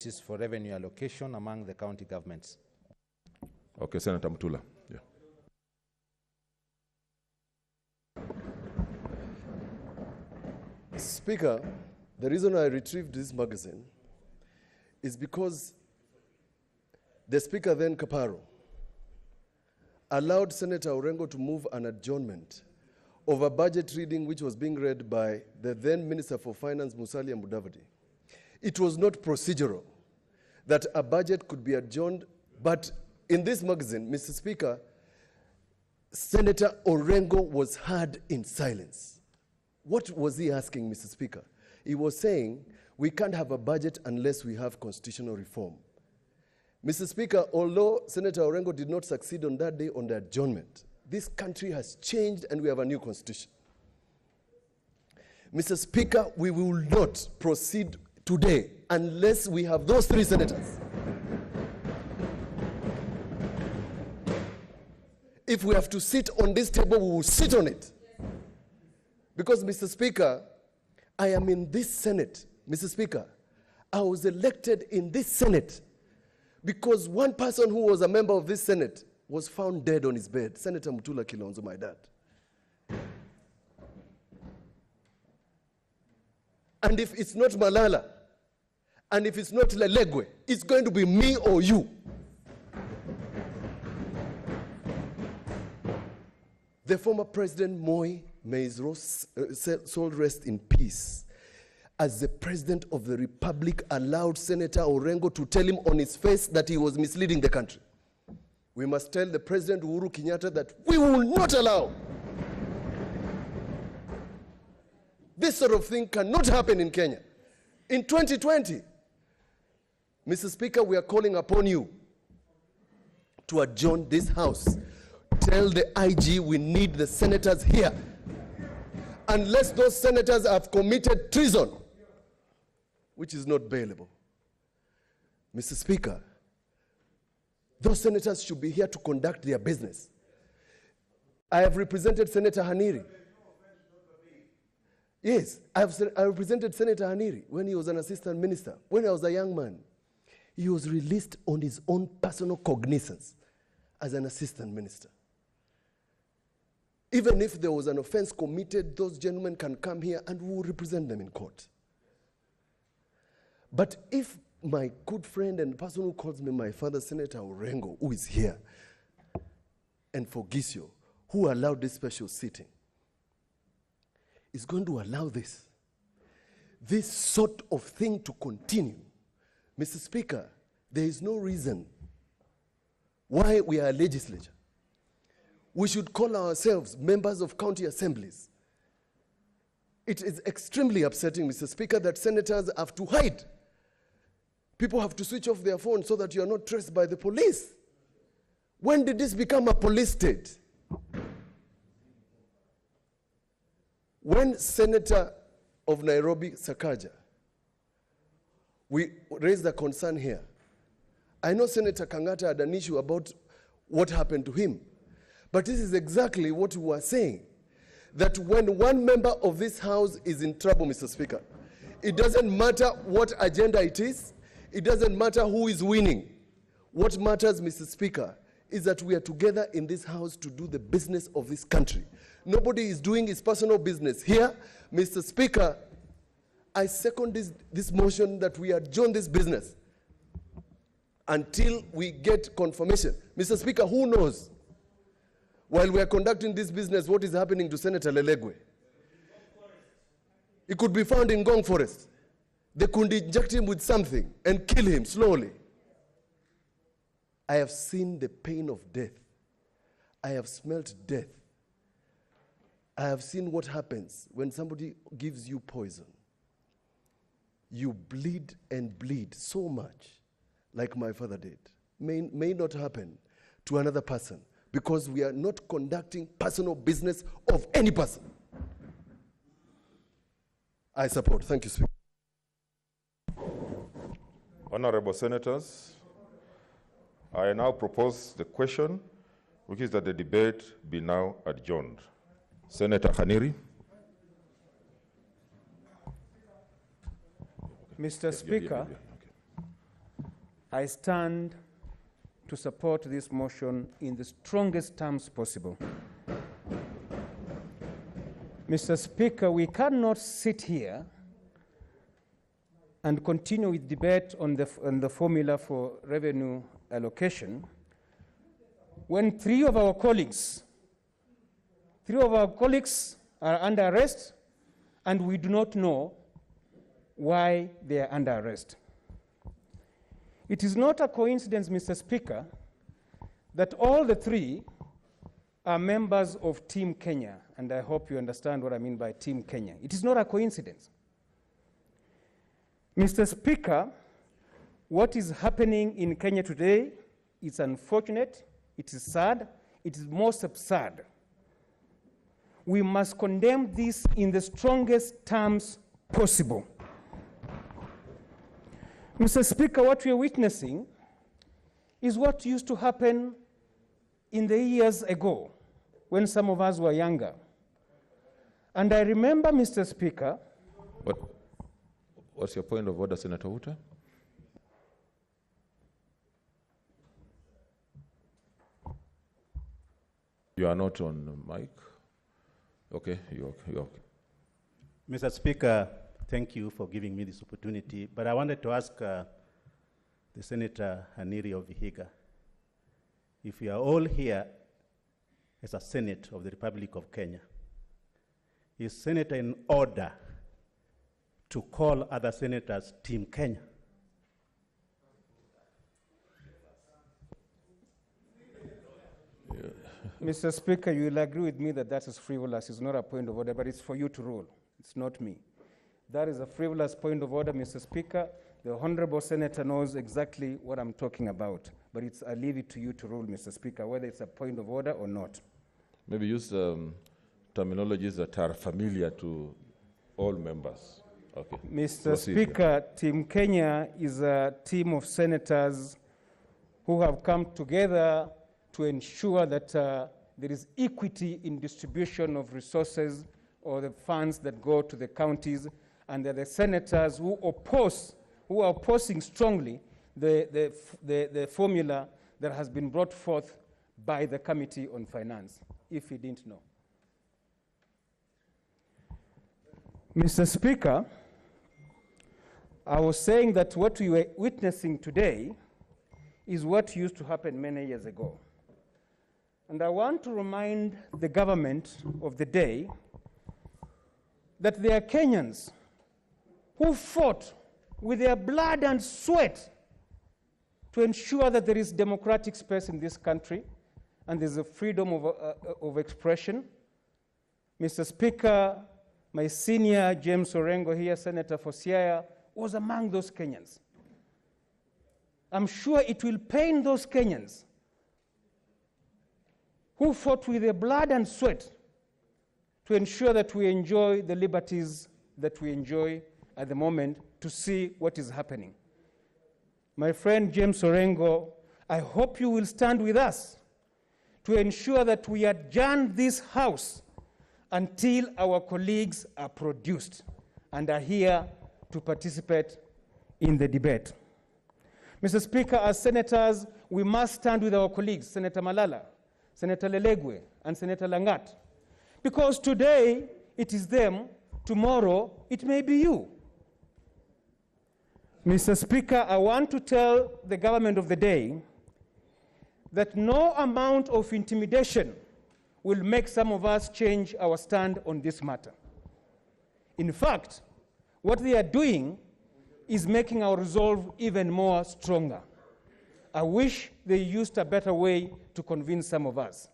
for revenue allocation among the county governments. Okay, Senator Mutula. Yeah. Speaker, the reason I retrieved this magazine is because the Speaker then, Kaparo, allowed Senator Orengo to move an adjournment of a budget reading which was being read by the then Minister for Finance, Musalia Mudavadi. It was not procedural that a budget could be adjourned, but in this magazine, Mr. Speaker, Senator Orengo was heard in silence. What was he asking, Mr. Speaker? He was saying, we can't have a budget unless we have constitutional reform. Mr. Speaker, although Senator Orengo did not succeed on that day on the adjournment, this country has changed and we have a new constitution. Mr. Speaker, we will not proceed today unless we have those three senators. If we have to sit on this table, we will sit on it. Because, Mr. Speaker, I am in this Senate. Mr. Speaker, I was elected in this Senate because one person who was a member of this Senate was found dead on his bed, Senator Mutula Kilonzo, my dad. And if it's not Malala, and if it's not Lelegwe, it's going to be me or you. The former President Moi, may his soul rest in peace, as the President of the Republic, allowed Senator Orengo to tell him on his face that he was misleading the country. We must tell the President Uhuru Kenyatta that we will not allow. This sort of thing cannot happen in Kenya. In 2020, Mr. Speaker, we are calling upon you to adjourn this House. Tell the IG we need the senators here. Unless those senators have committed treason, which is not bailable. Mr. Speaker, those senators should be here to conduct their business. I have represented Senator Haniri. Yes, I represented Senator Haniri when he was an assistant minister. When I was a young man, he was released on his own personal cognizance as an assistant minister. Even if there was an offense committed, those gentlemen can come here and we will represent them in court. But if my good friend and the person who calls me my father, Senator Orengo, who is here, and Fogisio, who allowed this special sitting, is going to allow this sort of thing to continue, Mr. Speaker, there is no reason why we are a legislature. We should call ourselves members of county assemblies. It is extremely upsetting, Mr. Speaker, that senators have to hide. People have to switch off their phones so that you are not traced by the police. When did this become a police state? When Senator of Nairobi, Sakaja, we raised a concern here. I know Senator Kangata had an issue about what happened to him. But this is exactly what we were saying, that when one member of this House is in trouble, Mr. Speaker, it doesn't matter what agenda it is, it doesn't matter who is winning. What matters, Mr. Speaker, is that we are together in this House to do the business of this country. Nobody is doing his personal business here. Mr. Speaker, I second this motion that we adjourn this business until we get confirmation. Mr. Speaker, who knows? While we are conducting this business, what is happening to Senator Lelegwe? He could be found in Ngong Forest. They could inject him with something and kill him slowly. I have seen the pain of death. I have smelt death. I have seen what happens when somebody gives you poison. You bleed and bleed so much, like my father did. May not happen to another person, because we are not conducting personal business of any person. I support. Thank you, Speaker. Honorable Senators, I now propose the question, which is that the debate be now adjourned. Senator Haniri. Mr. Speaker, I stand to support this motion in the strongest terms possible. Mr. Speaker, we cannot sit here and continue with debate on the formula for revenue allocation when three of our colleagues are under arrest and we do not know why they are under arrest. It is not a coincidence, Mr. Speaker, that all the three are members of Team Kenya, and I hope you understand what I mean by Team Kenya. It is not a coincidence. Mr. Speaker, what is happening in Kenya today is unfortunate, it is sad, it is most absurd. We must condemn this in the strongest terms possible. Mr. Speaker, what we are witnessing is what used to happen in the years ago when some of us were younger. And I remember, Mr. Speaker. What's your point of order, Senator Uta? You are not on the mic. Okay, you're okay. Mr. Speaker, thank you for giving me this opportunity, but I wanted to ask the Senator Haniri of Vihiga, if we are all here as a Senate of the Republic of Kenya, is Senator in order to call other senators Team Kenya? Mr. Speaker, you will agree with me that that is frivolous. It's not a point of order, but it's for you to rule. It's not me. That is a frivolous point of order, Mr. Speaker. The Honorable Senator knows exactly what I'm talking about, but I leave it to you to rule, Mr. Speaker, whether it's a point of order or not. Maybe use terminologies that are familiar to all members. Okay. Mr. Speaker, Team Kenya is a team of senators who have come together to ensure that there is equity in distribution of resources or the funds that go to the counties, and they're the senators who are opposing strongly the formula that has been brought forth by the Committee on Finance, if you didn't know. Mr. Speaker, I was saying that what we were witnessing today is what used to happen many years ago. And I want to remind the government of the day that there are Kenyans who fought with their blood and sweat to ensure that there is democratic space in this country and there's a freedom of expression. Mr. Speaker, my senior James Orengo here, Senator for Siaya, was among those Kenyans. I'm sure it will pain those Kenyans who fought with their blood and sweat to ensure that we enjoy the liberties that we enjoy at the moment, to see what is happening. My friend James Orengo, I hope you will stand with us to ensure that we adjourn this House until our colleagues are produced and are here to participate in the debate. Mr. Speaker, as senators, we must stand with our colleagues, Senator Malala, Senator Lelegwe, and Senator Langat. Because today, it is them, tomorrow, it may be you. Mr. Speaker, I want to tell the government of the day that no amount of intimidation will make some of us change our stand on this matter. In fact, what they are doing is making our resolve even more stronger. I wish they used a better way to convince some of us.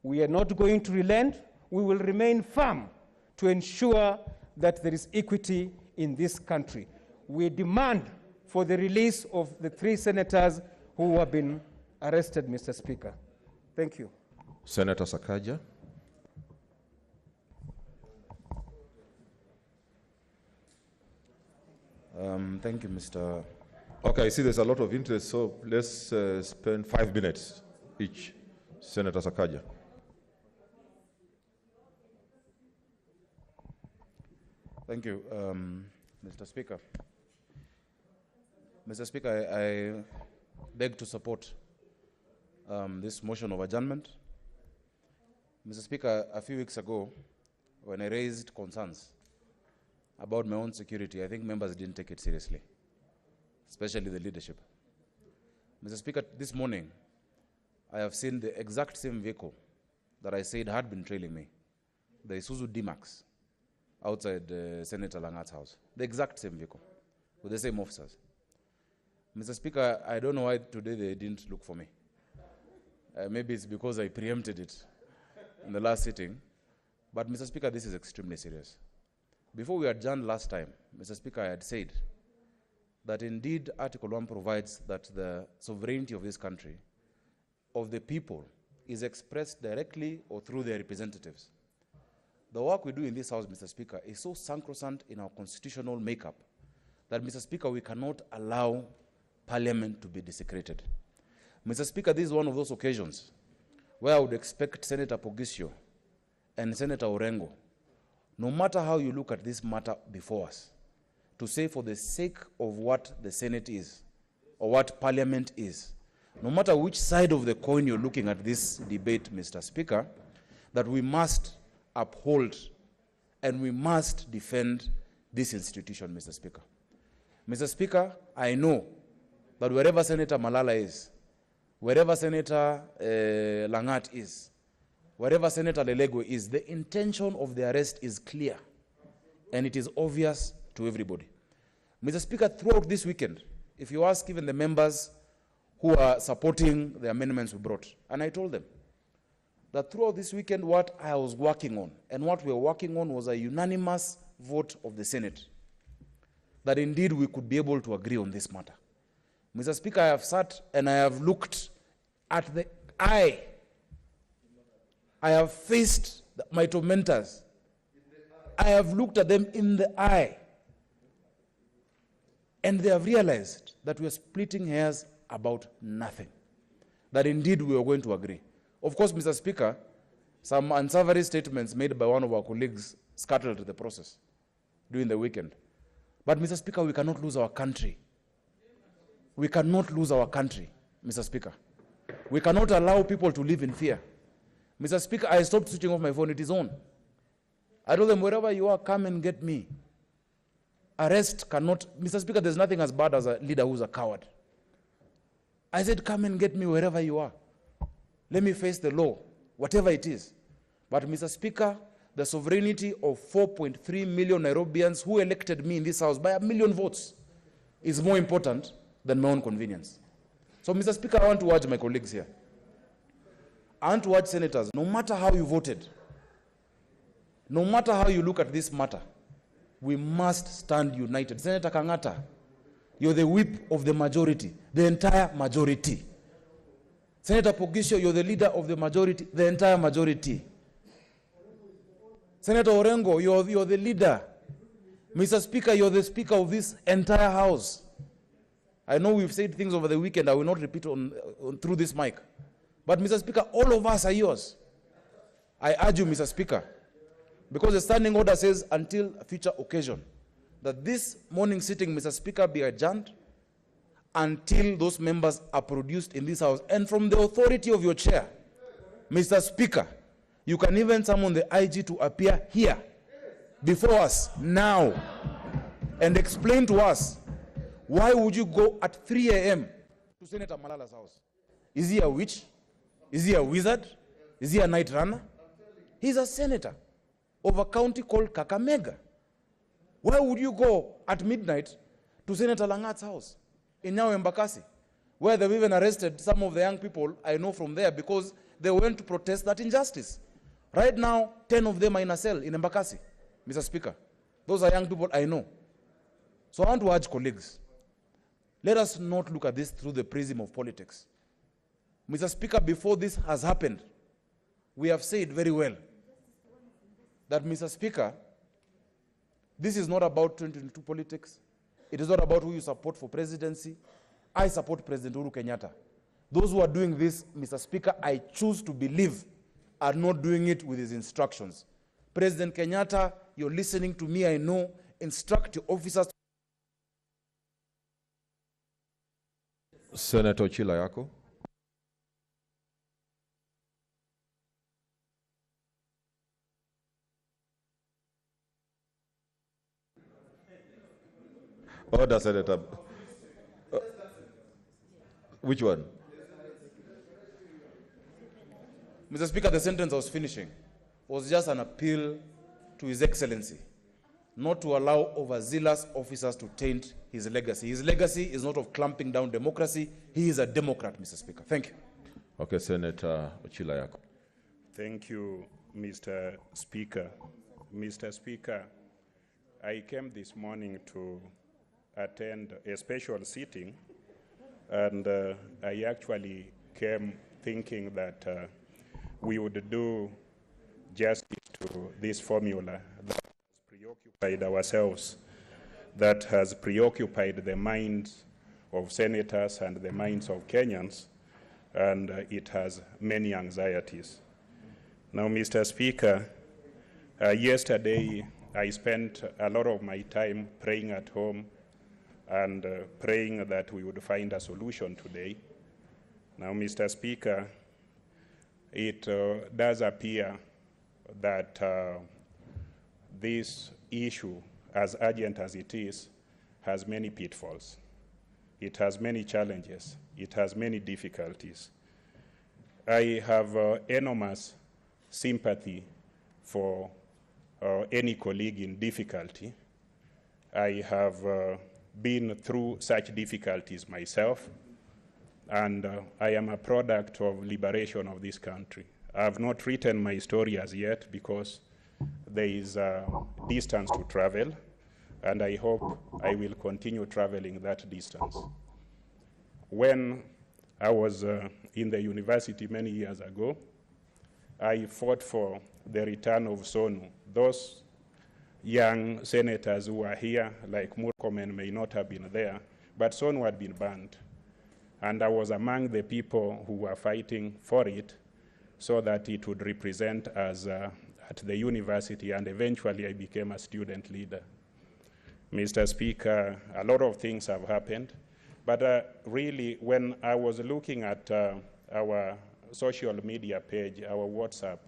We are not going to relent. We will remain firm to ensure that there is equity in this country. We demand for the release of the 3 senators who have been arrested, Mr. Speaker. Thank you. Senator Sakaja. Thank you, Mr. Okay, I see there's a lot of interest, so let's spend 5 minutes each. Senator Sakaja. Thank you, Mr. Speaker. Mr. Speaker, I beg to support this motion of adjournment. Mr. Speaker, a few weeks ago, when I raised concerns about my own security, I think members didn't take it seriously, especially the leadership. Mr. Speaker, this morning, I have seen the exact same vehicle that I said had been trailing me, the Isuzu D-Max, outside Senator Langat's house. The exact same vehicle, with the same officers. Mr. Speaker, I don't know why today they didn't look for me. Maybe it's because I preempted it in the last sitting. But Mr. Speaker, this is extremely serious. Before we adjourned last time, Mr. Speaker, I had said that indeed Article 1 provides that the sovereignty of this country, of the people, is expressed directly or through their representatives. The work we do in this House, Mr. Speaker, is so sacrosanct in our constitutional makeup that, Mr. Speaker, we cannot allow Parliament to be desecrated. Mr. Speaker, this is one of those occasions where I would expect Senator Pogisio and Senator Orengo, no matter how you look at this matter before us, to say for the sake of what the Senate is, or what Parliament is, no matter which side of the coin you're looking at this debate, Mr. Speaker, that we must uphold and we must defend this institution, Mr. Speaker. Mr. Speaker, I know that wherever Senator Malala is, wherever Senator Langat is, wherever Senator Lelego is, the intention of the arrest is clear and it is obvious to everybody. Mr. Speaker, throughout this weekend, if you ask even the members who are supporting the amendments we brought, and I told them that throughout this weekend what I was working on and what we were working on was a unanimous vote of the Senate, that indeed we could be able to agree on this matter. Mr. Speaker, I have sat and I have looked at the eye. I have faced my tormentors. I have looked at them in the eye. And they have realized that we are splitting hairs about nothing. That indeed we are going to agree. Of course, Mr. Speaker, some unsavory statements made by one of our colleagues scuttled the process during the weekend. But, Mr. Speaker, we cannot lose our country. We cannot lose our country, Mr. Speaker. We cannot allow people to live in fear. Mr. Speaker, I stopped switching off my phone. It is on. I told them, wherever you are, come and get me. Arrest cannot... Mr. Speaker, there's nothing as bad as a leader who's a coward. I said, come and get me wherever you are. Let me face the law, whatever it is. But, Mr. Speaker, the sovereignty of 4.3 million Nairobians who elected me in this House by 1 million votes is more important than my own convenience. So, Mr. Speaker, I want to urge my colleagues here. I want to urge senators, no matter how you voted, no matter how you look at this matter, we must stand united. Senator Kangata, you're the whip of the majority, the entire majority. Senator Pogisio, you're the leader of the majority, the entire majority. Senator Orengo, you're the leader. Mr. Speaker, you're the speaker of this entire House. I know we've said things over the weekend, I will not repeat through this mic. But, Mr. Speaker, all of us are yours. I urge you, Mr. Speaker, because the standing order says until a future occasion, that this morning sitting, Mr. Speaker, be adjourned until those members are produced in this House. And from the authority of your chair, Mr. Speaker, you can even summon the IG to appear here before us now and explain to us why would you go at 3 a.m. to Senator Malala's house? Is he a witch? Is he a wizard? Is he a night runner? He's a senator of a county called Kakamega. Why would you go at midnight to Senator Langat's house in Nyao Embakasi, where they've even arrested some of the young people I know from there because they went to protest that injustice? Right now, 10 of them are in a cell in Embakasi, Mr. Speaker. Those are young people I know. So I want to urge colleagues, let us not look at this through the prism of politics. Mr. Speaker, before this has happened, we have said very well that, Mr. Speaker, this is not about 2022 politics. It is not about who you support for presidency. I support President Uhuru Kenyatta. Those who are doing this, Mr. Speaker, I choose to believe are not doing it with his instructions. President Kenyatta, you're listening to me, I know. Instruct your officers Senator Chilayako. Order, Senator. Which one? Mr. Speaker, the sentence I was finishing was just an appeal to His Excellency not to allow overzealous officers to taint his legacy. His legacy is not of clamping down democracy. He is a Democrat, Mr. Speaker. Thank you. Okay, Senator Chilayako. Thank you, Mr. Speaker. Mr. Speaker, I came this morning to attend a special sitting, and I actually came thinking that we would do justice to this formula that has preoccupied ourselves, that has preoccupied the minds of senators and the minds of Kenyans, and it has many anxieties. Now, Mr. Speaker, yesterday I spent a lot of my time praying at home and praying that we would find a solution today. Now, Mr. Speaker, it does appear that this issue, as urgent as it is, has many pitfalls. It has many challenges. It has many difficulties. I have enormous sympathy for any colleague in difficulty. I have been through such difficulties myself, and I am a product of liberation of this country. I have not written my story as yet because there is a distance to travel, and I hope I will continue traveling that distance. When I was in the university many years ago, I fought for the return of SONU. Those young senators who are here, like Murkomen, may not have been there, but SONU had been banned. And I was among the people who were fighting for it so that it would represent us at the university, and eventually I became a student leader. Mr. Speaker, a lot of things have happened, but really when I was looking at our social media page, our WhatsApp,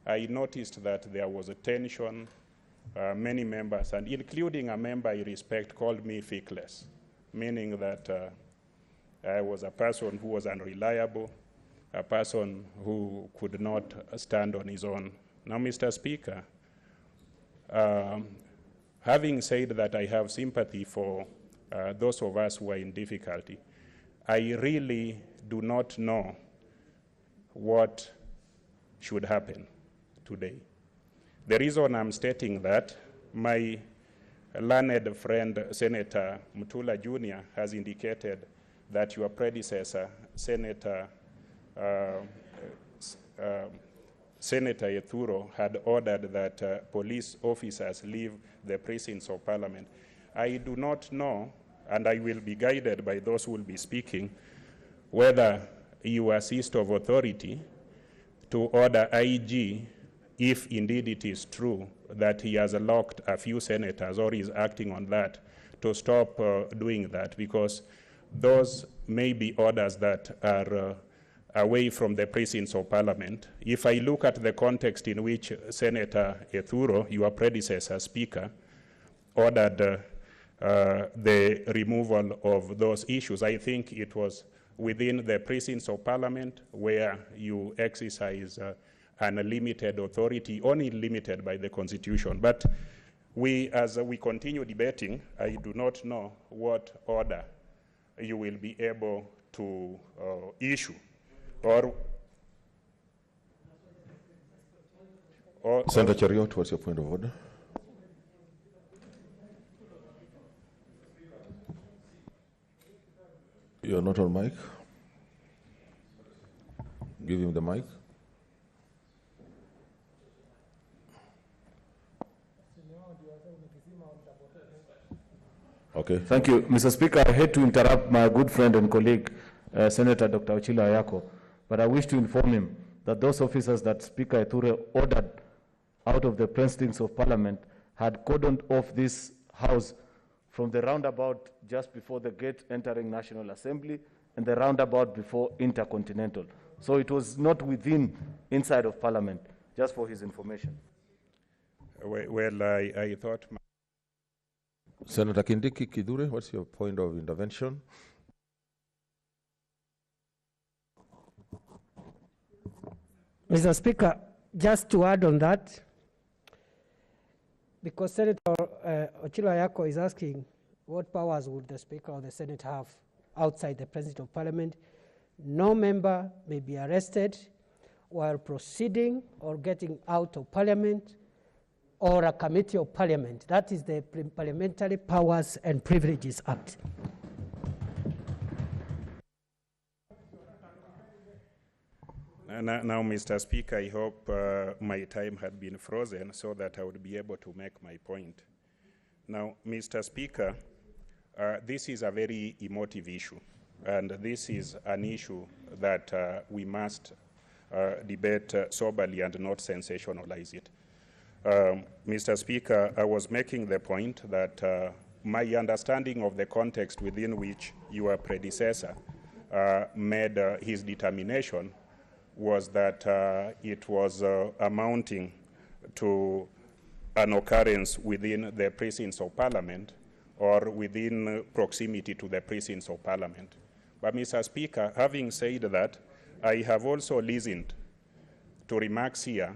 I noticed that there was a tension. Many members, and including a member I respect, called me feckless, meaning that I was a person who was unreliable, a person who could not stand on his own. Now, Mr. Speaker, having said that I have sympathy for those of us who are in difficulty, I really do not know what should happen today. The reason I'm stating that, my learned friend, Senator Mutula Jr., has indicated that your predecessor, Senator Ethuro, had ordered that police officers leave the precincts of Parliament. I do not know, and I will be guided by those who will be speaking, whether you assist of authority to order IG, if indeed it is true that he has locked a few senators or is acting on that, to stop doing that, because those may be orders that are away from the precincts of Parliament. If I look at the context in which Senator Ethuro, your predecessor speaker, ordered the removal of those issues, I think it was within the precincts of Parliament where you exercise unlimited authority, only limited by the Constitution. But as we continue debating, I do not know what order you will be able to issue. Or Senator Cheriot, what's your point of order? You're not on mic. Give him the mic. Okay. Thank you, Mr. Speaker. I hate to interrupt my good friend and colleague, Senator Dr. Ochilo Ayako, but I wish to inform him that those officers that Speaker Ethure ordered out of the precincts of Parliament had cordoned off this house from the roundabout just before the gate entering National Assembly and the roundabout before Intercontinental. So it was not inside of Parliament, just for his information. Well, I thought... Senator Kindiki Kidure, what's your point of intervention? Mr. Speaker, just to add on that, because Senator Ochilo Ayako is asking what powers would the Speaker or the Senate have outside the President of Parliament. No member may be arrested while proceeding or getting out of Parliament or a committee of Parliament. That is the Parliamentary Powers and Privileges Act. Now, Mr. Speaker, I hope my time had been frozen so that I would be able to make my point. Now, Mr. Speaker, this is a very emotive issue, and this is an issue that we must debate soberly and not sensationalize it. Mr. Speaker, I was making the point that my understanding of the context within which your predecessor made his determination was that it was amounting to an occurrence within the precincts of Parliament or within proximity to the precincts of Parliament. But, Mr. Speaker, having said that, I have also listened to remarks here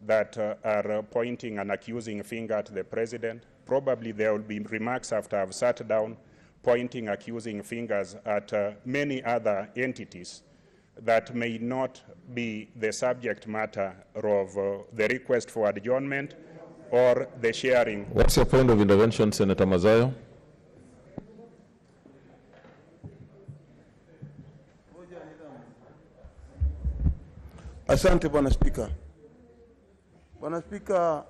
that are pointing an accusing finger at the President. Probably there will be remarks after I've sat down pointing accusing fingers at many other entities that may not be the subject matter of the request for adjournment or the sharing. What's your point of intervention, Senator Mazayo? Asante Bwana Spika. Bwana Spika,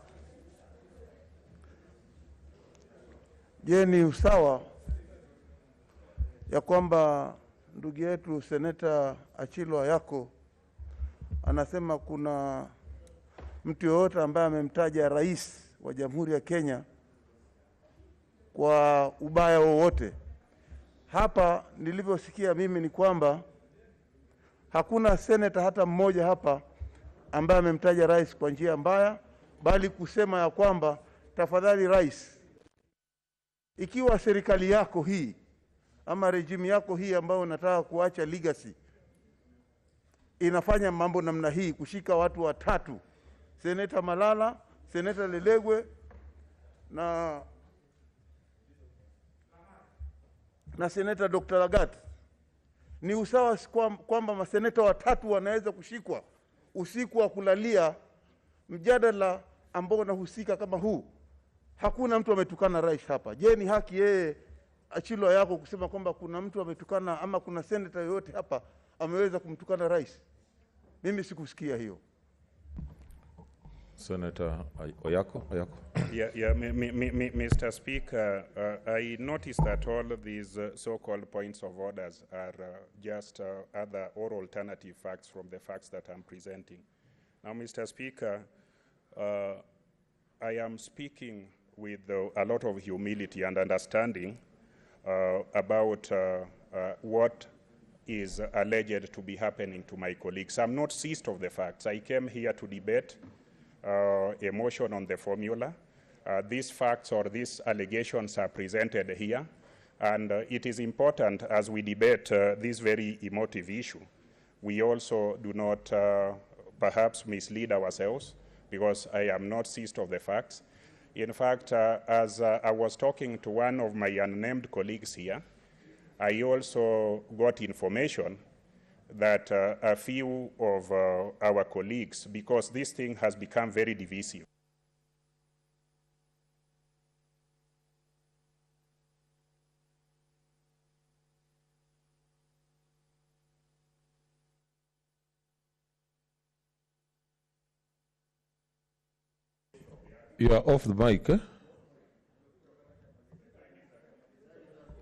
je, ni usawa ya kwamba ndugu yetu Seneta Achilo Ayako anasema kuna mtu yoyote ambaye amemtaja rais wa Jamhuri ya Kenya kwa ubaya wowote? Hapa nilivyosikia mimi ni kwamba hakuna seneta hata mmoja hapa ambaye amemtaja rais kwa njia mbaya, bali kusema ya kwamba tafadhali rais, ikiwa serikali yako hii ama regime yako hii ambayo unataka kuacha legacy inafanya mambo namna hii, kushika watu watatu, Seneta Malala, Seneta Lelegwe na Seneta Dr. Lagat, ni usawa kwamba maseneta watatu wanaweza kushikwa usiku wa kulalia mjadala ambao unahusika kama huu? Hakuna mtu ametukana rais hapa. Je, ni haki yeye Achilo Ayako kusema kwamba kuna mtu ametukana ama kuna seneta yoyote hapa ameweza kumtukana rais? Mimi sikusikia hiyo. Senator Oyako. Mr. Speaker, I noticed that all of these so-called points of orders are just other or alternative facts from the facts that I'm presenting. Now, Mr. Speaker, I am speaking with a lot of humility and understanding about what is alleged to be happening to my colleagues. I'm not seized of the facts. I came here to debate a motion on the formula. These facts or these allegations are presented here, and it is important as we debate this very emotive issue, we also do not perhaps mislead ourselves, because I am not seized of the facts. In fact, as I was talking to one of my unnamed colleagues here, I also got information that a few of our colleagues, because this thing has become very divisive, You are off the mic, eh?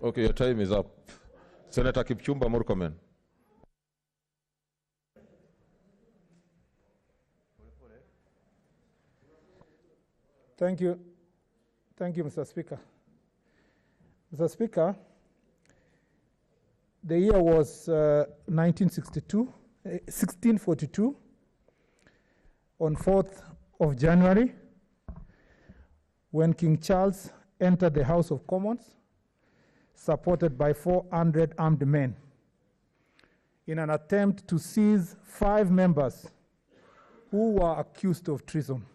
Okay, your time is up. Senator Kipchumba Murkomen. Thank you, Mr. Speaker. Mr. Speaker, The year was 1642. On 4th of January, when King Charles entered the House of Commons, supported by 400 armed men, in an attempt to seize 5 members who were accused of treason.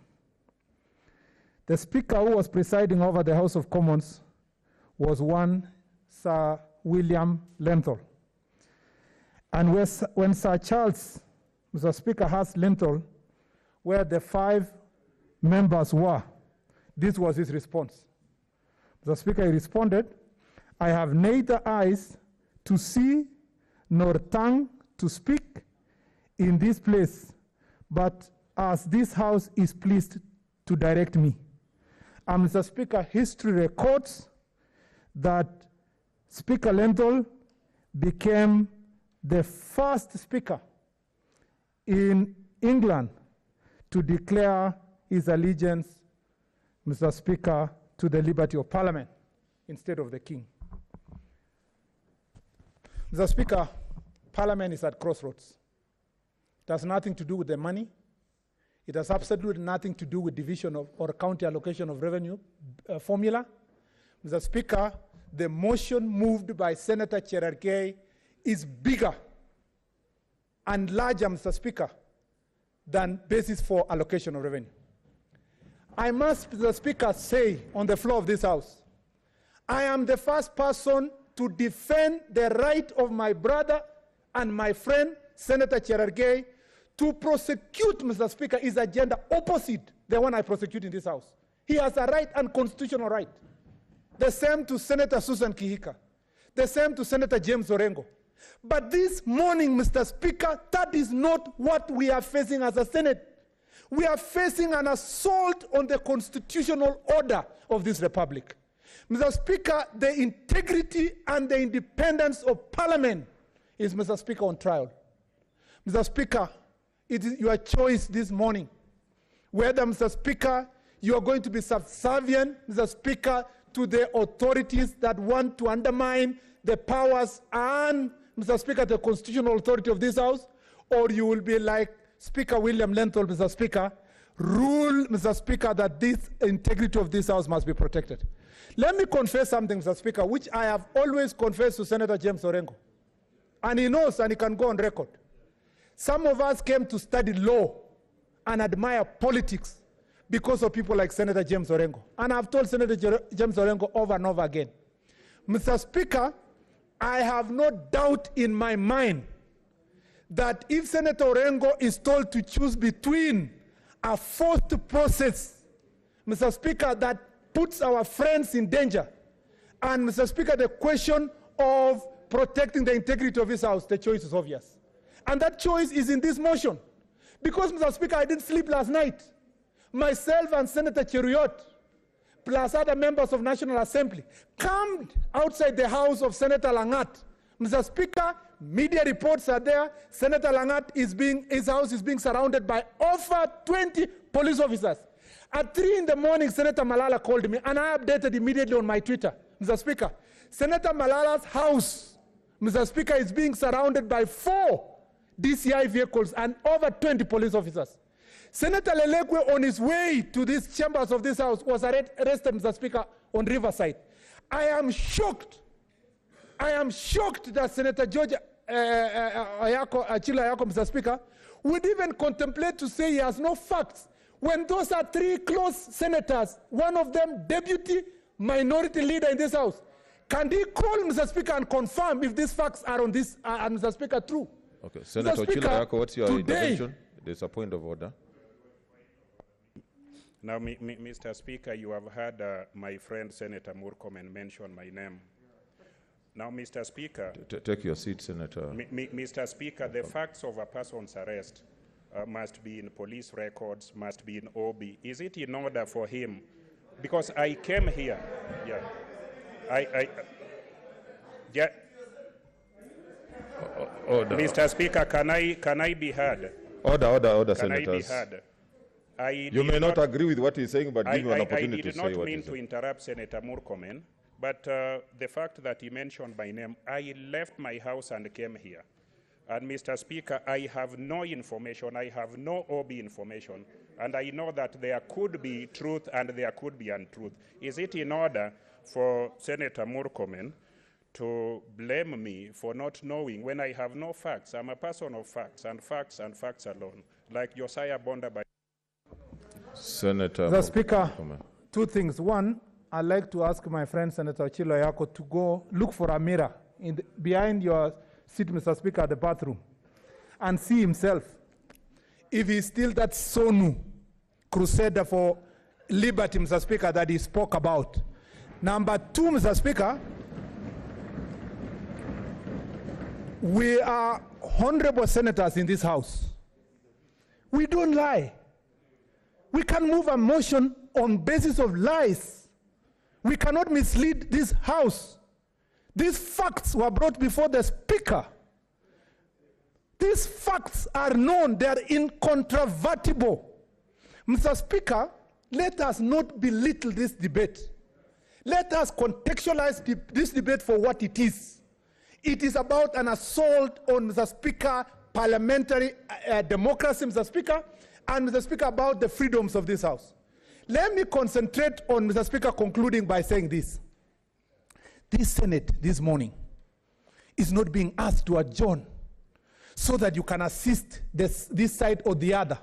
The Speaker who was presiding over the House of Commons was one Sir William Lenthal. And when Sir Charles, Mr. Speaker, asked Lenthal where the 5 members were, this was his response. Mr. Speaker, he responded, "I have neither eyes to see nor tongue to speak in this place, but as this House is pleased to direct me." And Mr. Speaker, history records that Speaker Lenthal became the first Speaker in England to declare his allegiance, Mr. Speaker, to the liberty of Parliament instead of the King. Mr. Speaker, Parliament is at crossroads. It has nothing to do with the money. It has absolutely nothing to do with division of or county allocation of revenue formula. Mr. Speaker, the motion moved by Senator Cherargei is bigger and larger, Mr. Speaker, than basis for allocation of revenue. I must, Mr. Speaker, say on the floor of this House, I am the first person to defend the right of my brother and my friend, Senator Cherargei, to prosecute, Mr. Speaker, his agenda opposite the one I prosecute in this House. He has a right and constitutional right. The same to Senator Susan Kihika. The same to Senator James Orengo. But this morning, Mr. Speaker, that is not what we are facing as a Senate. We are facing an assault on the constitutional order of this republic. Mr. Speaker, the integrity and the independence of Parliament is, Mr. Speaker, on trial. Mr. Speaker, it is your choice this morning whether, Mr. Speaker, you are going to be subservient, Mr. Speaker, to the authorities that want to undermine the powers and, Mr. Speaker, the constitutional authority of this House, or you will be like Speaker William Lenthal, Mr. Speaker, rule, Mr. Speaker, that this integrity of this House must be protected. Let me confess something, Mr. Speaker, which I have always confessed to Senator James Orengo. And he knows, and he can go on record. Some of us came to study law and admire politics because of people like Senator James Orengo. And I've told Senator James Orengo over and over again, Mr. Speaker, I have no doubt in my mind that if Senator Orengo is told to choose between a forced process, Mr. Speaker, that puts our friends in danger, and, Mr. Speaker, the question of protecting the integrity of this House, the choice is obvious. And that choice is in this motion. Because, Mr. Speaker, I didn't sleep last night. Myself and Senator Cheruiyot, plus other members of National Assembly, camped outside the house of Senator Langat. Mr. Speaker, media reports are there. Senator Langat his house is being surrounded by over 20 police officers. At 3 in the morning, Senator Malala called me, and I updated immediately on my Twitter. Mr. Speaker, Senator Malala's house, Mr. Speaker, is being surrounded by 4 DCI vehicles and over 20 police officers. Senator Lelekwe, on his way to these chambers of this House, was arrested, Mr. Speaker, on Riverside. I am shocked. I am shocked that Senator George Achila Ayako, Mr. Speaker, would even contemplate to say he has no facts when those are 3 close senators, one of them deputy minority leader in this House. Can he call, Mr. Speaker, and confirm if these facts are on this, Mr. Speaker, true? Okay, Senator Achila Ayako, what's your intervention? There's a point of order. Now, Mr. Speaker, you have heard my friend Senator Murkomen mention my name. Now, Mr. Speaker, take your seat, Senator. Mr. Speaker, the facts of a person's arrest must be in police records, must be in OB. Is it in order for him? Because I came here, yeah. Order. Mr. Speaker, can I be heard? Order, Can senators. I be heard? You may not agree with what he's saying, but give him an opportunity to say what I did not mean he's to saying. interrupt Senator Murkomen, But the fact that he mentioned my name, I left my house and came here. And Mr. Speaker, I have no information, I have no OB information, and I know that there could be truth and there could be untruth. Is it in order for Senator Murkomen to blame me for not knowing when I have no facts? I'm a person of facts and facts alone, like Josiah Bonda. Senator Mr. Speaker, Murkomen. two things. One, I'd like to ask my friend Senator Ochilo Ayako to go look for a mirror behind your seat, Mr. Speaker, at the bathroom, and see himself if he's still that Sonu crusader for liberty, Mr. Speaker, that he spoke about. Number two, Mr. Speaker, we are honorable senators in this house. We don't lie. We can move a motion on basis of lies. We cannot mislead this house. These facts were brought before the Speaker. These facts are known, they are incontrovertible. Mr. Speaker, let us not belittle this debate. Let us contextualize this debate for what it is. It is about an assault on, Mr. Speaker, parliamentary democracy, Mr. Speaker, and, Mr. Speaker, about the freedoms of this house. Let me concentrate on, Mr. Speaker, concluding by saying this. This Senate this morning is not being asked to adjourn so that you can assist this side or the other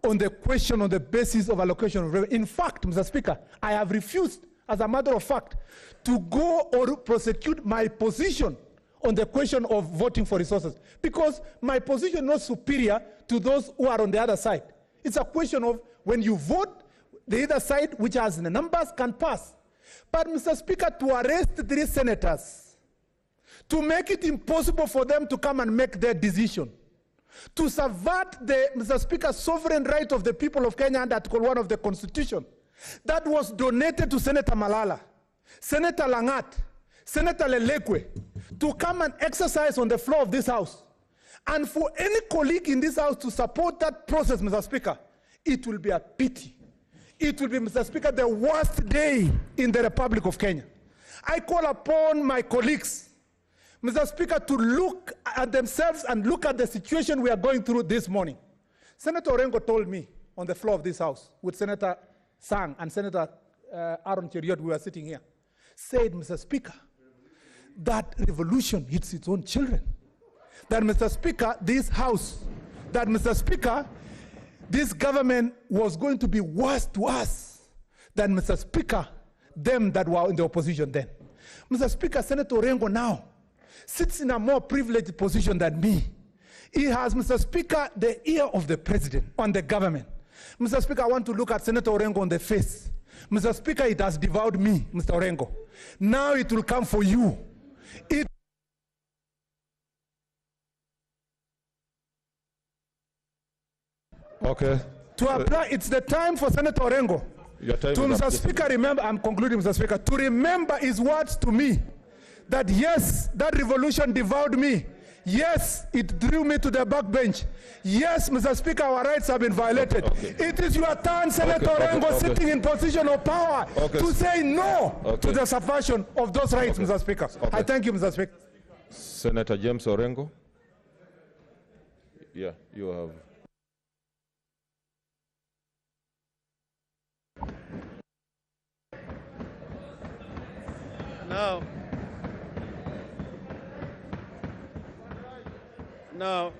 on the question on the basis of allocation of revenue. In fact, Mr. Speaker, I have refused, as a matter of fact, to go or prosecute my position on the question of voting for resources, because my position is not superior to those who are on the other side. It's a question of when you vote, the other side, which has the numbers, can pass. But, Mr. Speaker, to arrest 3 senators, to make it impossible for them to come and make their decision, to subvert the, Mr. Speaker, sovereign right of the people of Kenya under Article 1 of the Constitution, that was donated to Senator Malala, Senator Langat, Senator Lelekwe, to come and exercise on the floor of this house. And for any colleague in this house to support that process, Mr. Speaker, it will be a pity. It will be, Mr. Speaker, the worst day in the Republic of Kenya. I call upon my colleagues, Mr. Speaker, to look at themselves and look at the situation we are going through this morning. Senator Orengo told me on the floor of this house, with Senator Sang and Senator Aaron Cheriot, we were sitting here, said, Mr. Speaker, that revolution hits its own children. That, Mr. Speaker, this house, that, Mr. Speaker, this government was going to be worse to us than, Mr. Speaker, them that were in the opposition then. Mr. Speaker, Senator Orengo now sits in a more privileged position than me. He has, Mr. Speaker, the ear of the president on the government. Mr. Speaker, I want to look at Senator Orengo on the face. Mr. Speaker, it has devoured me, Mr. Orengo. Now it will come for you. Okay. To apply, it's the time for Senator Orengo. To, Mr. Speaker, remember, I'm concluding, Mr. Speaker, to remember his words to me, that yes, that revolution devoured me. Yes, it drew me to the backbench. Yes, Mr. Speaker, our rights have been violated. Okay. It is your turn, Senator Orengo, sitting in position of power, to say no to the subversion of those rights, Mr. Speaker. I thank you, Mr. Speaker. Senator James Orengo. Yeah, you have. Now,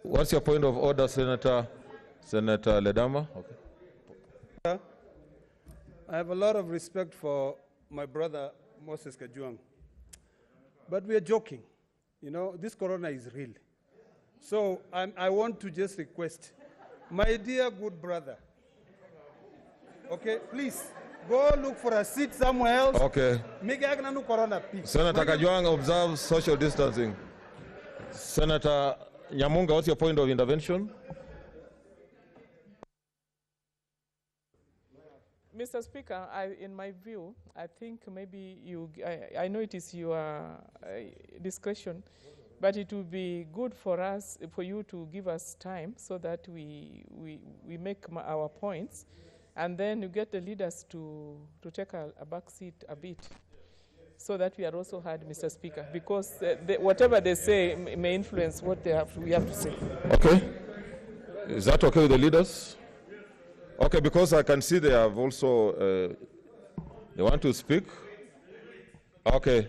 what's your point of order, Senator Ledama? Okay. I have a lot of respect for my brother, Moses Kajwang. But we are joking. You know, this corona is real. So I want to just request, my dear good brother, okay, please, go look for a seat somewhere else. Okay. Senator Kajwang observes social distancing. Senator Nyamunga, what's your point of intervention? Mr. Speaker, in my view, I think maybe I know it is your discretion, but it would be good for you to give us time so that we make our points. and then you get the leaders to take a back seat a bit, so that we are also heard, Mr. Speaker, because whatever they say may influence what we have to say. Okay. Is that okay with the leaders? Okay, because I can see they have also, they want to speak. Okay.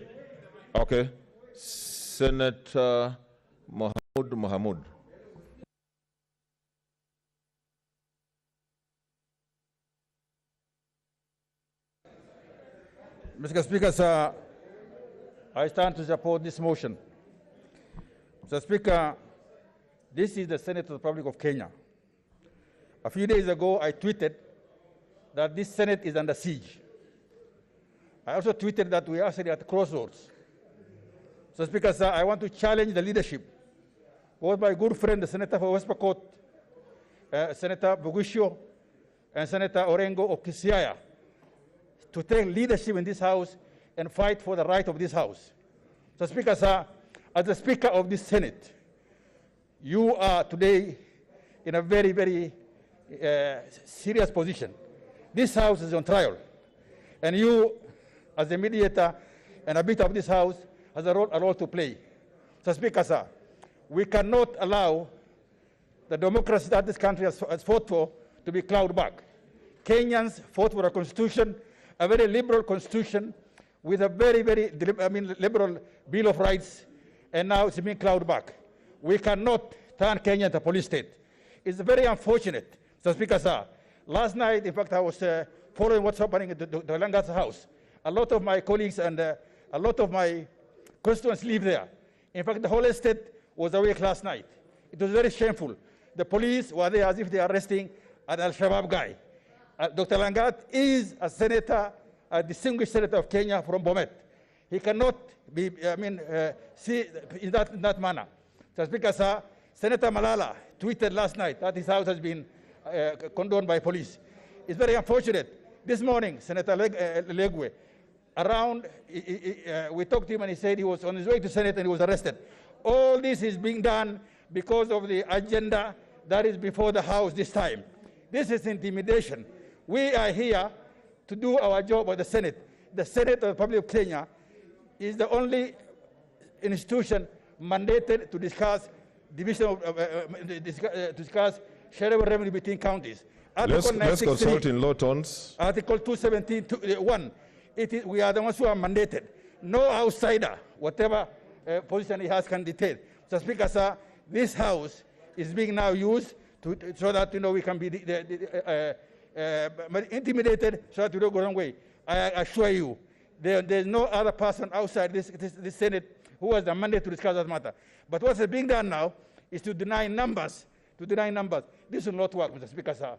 Okay. Senator Mohamud. Mr. Speaker, sir, I stand to support this motion. Mr. Speaker, this is the Senate of the Republic of Kenya. A few days ago, I tweeted that this Senate is under siege. I also tweeted that we are actually at crossroads. Mr. Speaker, sir, I want to challenge the leadership, both my good friend, the Senator for West Pokot, Senator Bugusho, and Senator Orengo of Kisiaya, to take leadership in this House and fight for the right of this House. Mr. Speaker, sir, as the Speaker of this Senate, you are today in a very, very serious position. This House is on trial, and you, as the mediator and a bit of this House, has a role to play. Mr. Speaker, sir, we cannot allow the democracy that this country has fought for to be clawed back. Kenyans fought for a constitution, a very liberal constitution with a very, very liberal Bill of Rights, and now it's being clawed back. We cannot turn Kenya into a police state. It's very unfortunate, Mr. Speaker, sir. Last night, in fact, I was following what's happening at the Langat's house. A lot of my colleagues and a lot of my constituents live there. In fact, the whole estate was awake last night. It was very shameful. The police were there as if they are arresting an Al-Shabaab guy. Dr. Langat is a senator, a distinguished senator of Kenya from Bomet. He cannot be, see in that manner. So, Speaker, sir, Senator Malala tweeted last night that his house has been condoned by police. It's very unfortunate. This morning, Senator Legwe, we talked to him and he said he was on his way to Senate and he was arrested. All this is being done because of the agenda that is before the House this time. This is intimidation. We are here to do our job at the Senate. The Senate of the Republic of Kenya is the only institution mandated to discuss division of, discuss shareable revenue between counties. Let's consult in low tones. Article 217(1). We are the ones who are mandated. No outsider, whatever position he has, can dictate. So, Speaker, sir, this House is being now used so that we can be intimidated, so that we don't go wrong way. I assure you, there's no other person outside this Senate who has the mandate to discuss that matter. But what's being done now is to deny numbers. This will not work, Mr. Speaker, sir.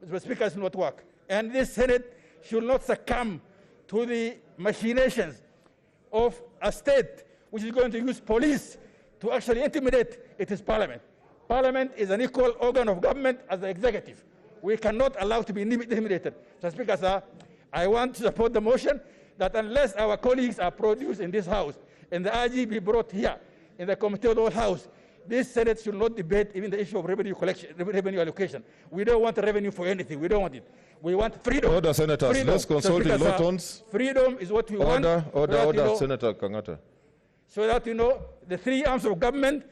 Mr. Speaker, it will not work. And this Senate should not succumb to the machinations of a state which is going to use police to actually intimidate its parliament. Parliament is an equal organ of government as the executive. We cannot allow to be intimidated. Mr. Speaker, sir, I want to support the motion that unless our colleagues are produced in this House and the RG be brought here in the Committee of the House, this Senate should not debate even the issue of revenue collection, revenue allocation. We don't want revenue for anything. We don't want it. We want freedom. Order, Senators. Freedom. Let's consult in low tones. Freedom is what we want. Order, Senator Kangata. So that, the three arms of government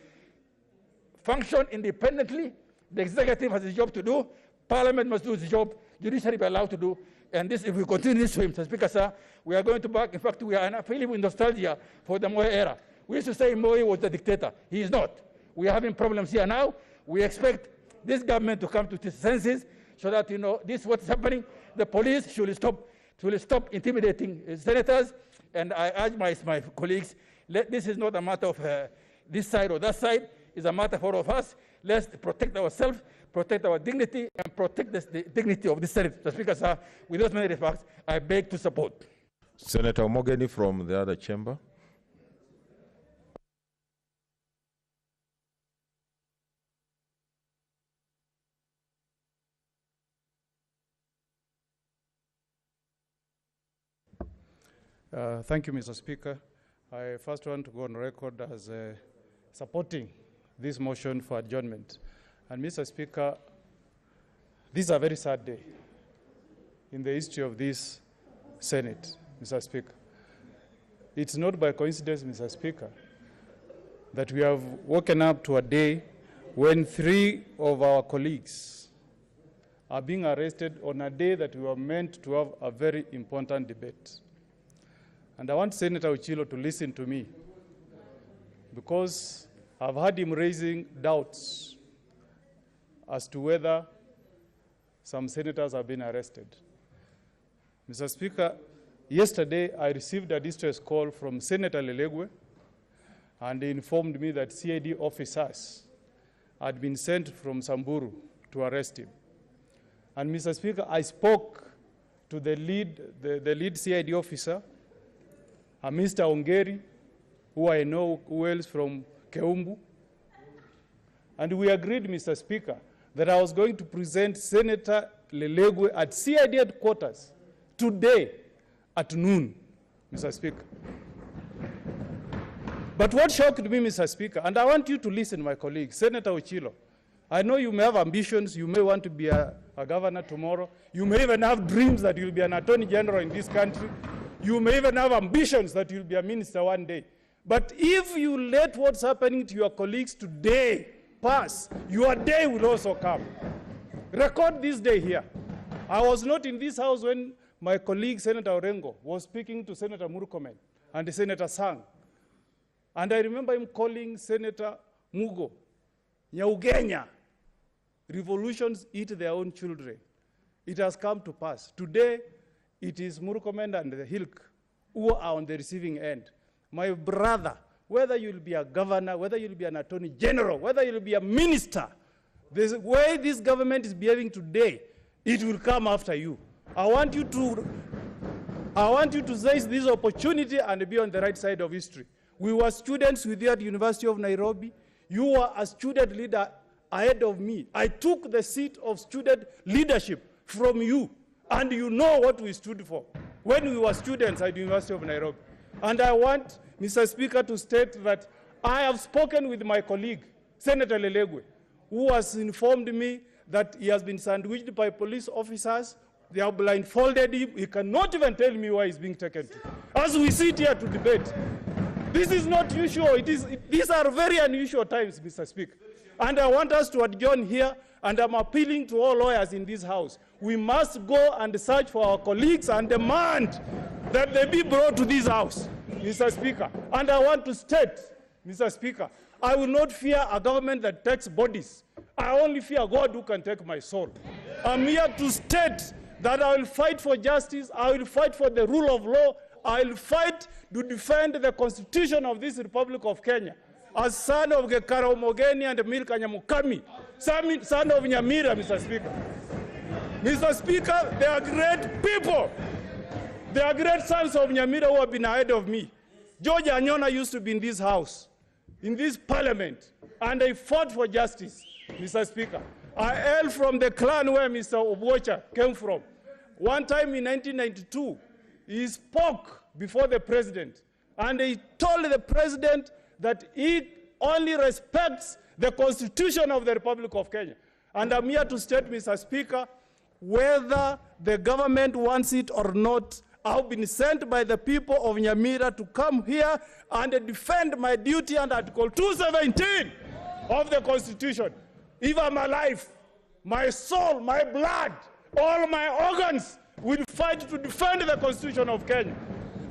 function independently. The executive has his job to do. Parliament must do its job. Judiciary be allowed to do. And this, if we continue this way, Mr. Speaker, sir, we are going to back. In fact, we are feeling with nostalgia for the Moi era. We used to say Moi was the dictator. He is not. We are having problems here now. We expect this government to come to its senses so that, this is what's happening. The police should stop intimidating senators. And I urge my colleagues, this is not a matter of this side or that side. It's a matter for all of us. Let's protect ourselves, protect our dignity, and protect the dignity of the Senate. Mr. Speaker, sir, with those many remarks, I beg to support. Senator Mogeni from the other chamber. Thank you, Mr. Speaker. I first want to go on record as supporting this motion for adjournment. And Mr. Speaker, this is a very sad day. in the history of this Senate, Mr. Speaker. It's not by coincidence, Mr. Speaker, that we have woken up to a day when 3 of our colleagues are being arrested on a day that we were meant to have a very important debate. And I want Senator Ochilo to listen to me, because I've heard him raising doubts as to whether some senators have been arrested. Mr. Speaker, yesterday I received a distress call from Senator Lelegwe, and they informed me that CID officers had been sent from Samburu to arrest him. And Mr. Speaker, I spoke to the lead CID officer, Mr. Ongeri, who I know well from Keumbu, and we agreed, Mr. Speaker, that I was going to present Senator Lelegwe at CID headquarters today at noon, Mr. Speaker. But what shocked me, Mr. Speaker, and I want you to listen, my colleague, Senator Ochilo, I know you may have ambitions, you may want to be a governor tomorrow, you may even have dreams that you'll be an attorney general in this country, you may even have ambitions that you'll be a minister one day. But if you let what's happening to your colleagues today pass, your day will also come. Record this day here. I was not in this house when my colleague, Senator Orengo, was speaking to Senator Murkomen and Senator Sang. And I remember him calling Senator Mugo, Nyaugenya, revolutions eat their own children. It has come to pass. Today, it is Murkomen and the Hilk who are on the receiving end. My brother, whether you'll be a governor, whether you'll be an attorney general, whether you'll be a minister, the way this government is behaving today, it will come after you. I want you to seize this opportunity and be on the right side of history. We were students with you at the University of Nairobi. You were a student leader ahead of me. I took the seat of student leadership from you, and you know what we stood for when we were students at the University of Nairobi. And I want, Mr. Speaker, to state that I have spoken with my colleague, Senator Lelegwe, who has informed me that he has been sandwiched by police officers. They have blindfolded him. He cannot even tell me where he's being taken to. As we sit here to debate, this is not usual. These are very unusual times, Mr. Speaker. And I want us to adjourn here, and I'm appealing to all lawyers in this house. We must go and search for our colleagues and demand that they be brought to this house, Mr. Speaker. And I want to state, Mr. Speaker, I will not fear a government that takes bodies. I only fear God who can take my soul. I'm here to state that I will fight for justice, I will fight for the rule of law, I will fight to defend the Constitution of this Republic of Kenya. As son of Gekara Omogeni and Milka Nyamukami, son of Nyamira, Mr. Speaker. Mr. Speaker, they are great people. They are great sons of Nyamira who have been ahead of me. George Anyona used to be in this house, in this parliament, and they fought for justice, Mr. Speaker. I hail from the clan where Mr. Obocha came from. One time in 1992, he spoke before the president, and he told the president that he only respects the Constitution of the Republic of Kenya. And I'm here to state, Mr. Speaker, whether the government wants it or not, I've been sent by the people of Nyamira to come here and defend my duty under Article 217 of the Constitution. If I'm alive, my soul, my blood, all my organs will fight to defend the Constitution of Kenya.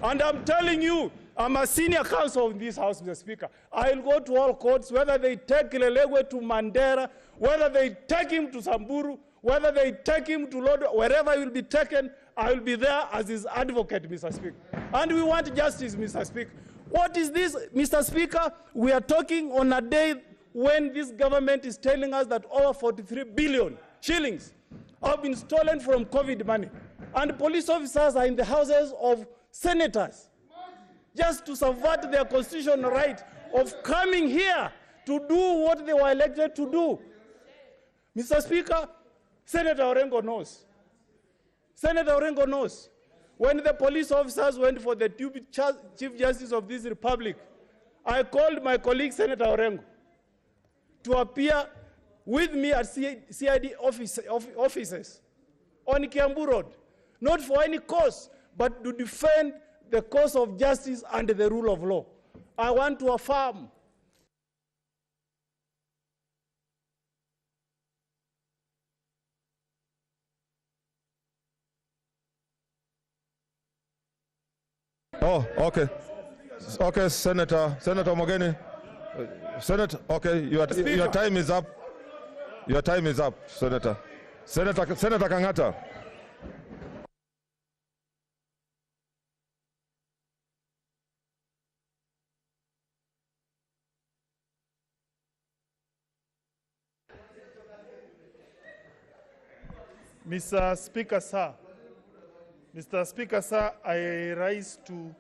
And I'm telling you, I'm a senior counsel in this house, Mr. Speaker. I'll go to all courts, whether they take Lelegwe to Mandera, whether they take him to Samburu, whether they take him to Lord, wherever he will be taken, I will be there as his advocate, Mr. Speaker. And we want justice, Mr. Speaker. What is this, Mr. Speaker? We are talking on a day when this government is telling us that over 43 billion shillings have been stolen from COVID money. And police officers are in the houses of senators just to subvert their constitutional right of coming here to do what they were elected to do. Mr. Speaker, Senator Orengo knows. Senator Orengo knows. When the police officers went for the Chief Justice of this republic, I called my colleague, Senator Orengo, to appear with me at CID offices on Kiambu Road. not for any cause, but to defend the cause of justice and the rule of law. I want to affirm Oh, okay. Okay, Senator Mogeni. Senator, okay, your time is up. Your time is up, Senator. Senator Kangata. Mr. Speaker, sir. Mr. Speaker, sir, I rise to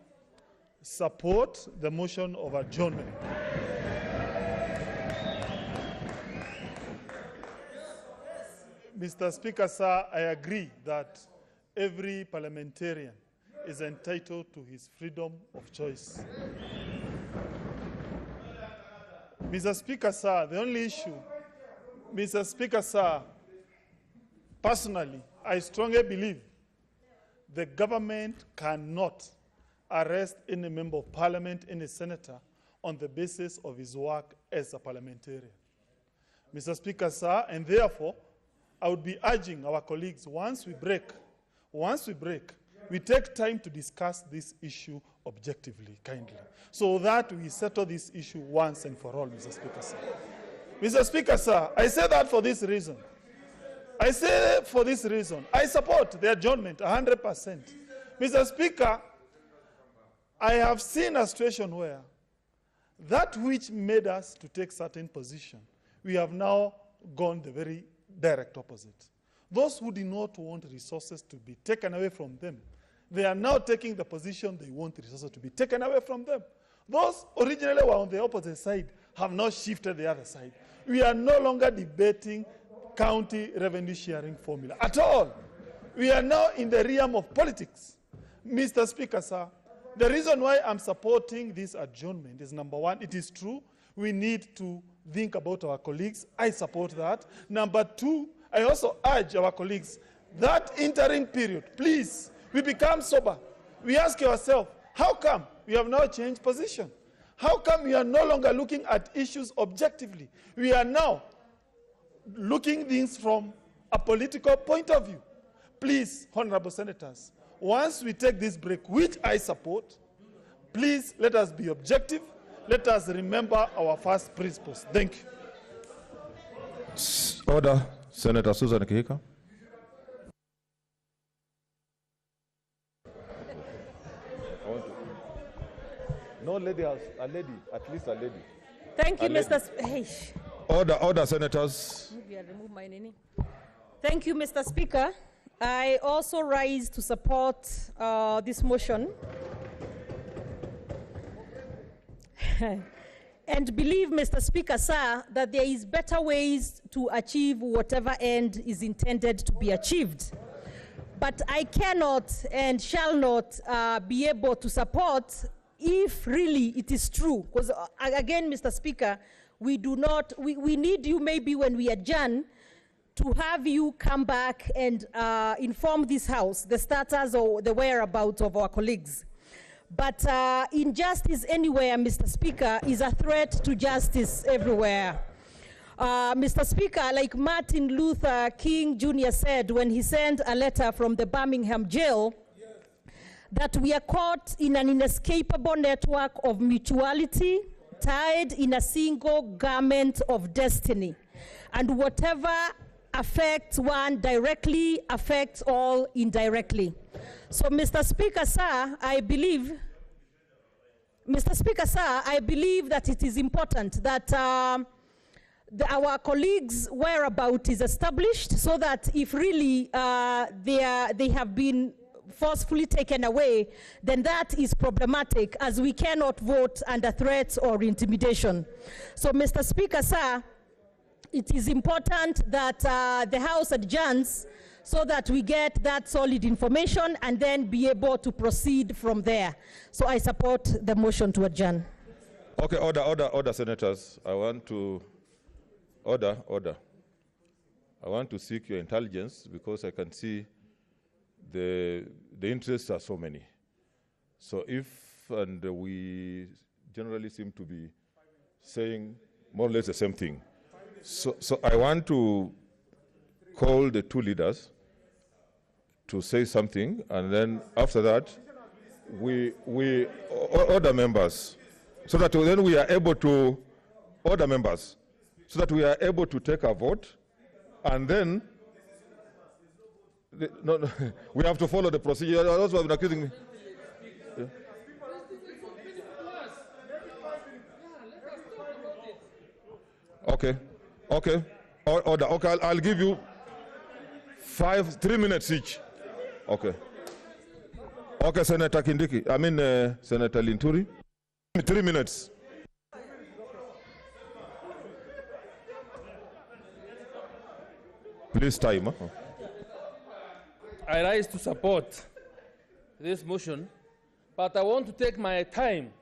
support the motion of adjournment. Mr. Speaker, sir, I agree that every parliamentarian is entitled to his freedom of choice. Mr. Speaker, sir, the only issue, Mr. Speaker, sir, personally, I strongly believe the government cannot arrest any member of parliament, any senator, on the basis of his work as a parliamentarian. Mr. Speaker, sir, and therefore, I would be urging our colleagues, once we break, we take time to discuss this issue objectively, kindly, so that we settle this issue once and for all, Mr. Speaker, sir. Mr. Speaker, sir, I say that for this reason. I support the adjournment 100%. Mr. Speaker, I have seen a situation where that which made us to take certain position, we have now gone the very direct opposite. Those who do not want resources to be taken away from them, they are now taking the position they want resources to be taken away from them. Those originally were on the opposite side have now shifted the other side. We are no longer debating county revenue sharing formula at all. We are now in the realm of politics. Mr. Speaker, sir, the reason why I'm supporting this adjournment is, number one, it is true, we need to think about our colleagues. I support that. Number two, I also urge our colleagues, that interim period, please, we become sober. We ask ourselves, how come we have now changed position? How come we are no longer looking at issues objectively? We are now looking things from a political point of view. Please, honorable senators, once we take this break, which I support, please let us be objective. Let us remember our first principles. Thank you. Order. Senator Susan Kihika. No lady, a lady, at least a lady. Thank you, Mr. Order, senators. Maybe I'll remove my nini. Thank you, Mr. Speaker. I also rise to support this motion and believe, Mr. Speaker, sir, that there is better ways to achieve whatever end is intended to be achieved. But I cannot and shall not be able to support if really it is true. Because again, Mr. Speaker, we need you maybe when we adjourn to have you come back and inform this House the status or the whereabouts of our colleagues. But injustice anywhere, Mr. Speaker, is a threat to justice everywhere. Mr. Speaker, like Martin Luther King Jr. said when he sent a letter from the Birmingham jail, that we are caught in an inescapable network of mutuality, tied in a single garment of destiny. And whatever affects one directly affects all indirectly. So, Mr. Speaker, sir, I believe that it is important that our colleagues' whereabouts is established, so that if really they have been forcefully taken away, then that is problematic, as we cannot vote under threats or intimidation. So, Mr. Speaker, sir, it is important that the House adjourns so that we get that solid information and then be able to proceed from there. So I support the motion to adjourn. Okay, order, senators. I want to order. I want to seek your intelligence, because I can see the interests are so many. So and we generally seem to be saying more or less the same thing. So I want to call the two leaders to say something, and then after that, we order members, so that then we are able to order members, so that we are able to take a vote, and then no, we have to follow the procedure. That's why I've been accusing me. Yeah. Okay, order. Okay, I'll give you 3 minutes each. Okay, Senator Kindiki. Senator Linturi. 3 minutes. Please time. Huh? I rise to support this motion, but I want to take my time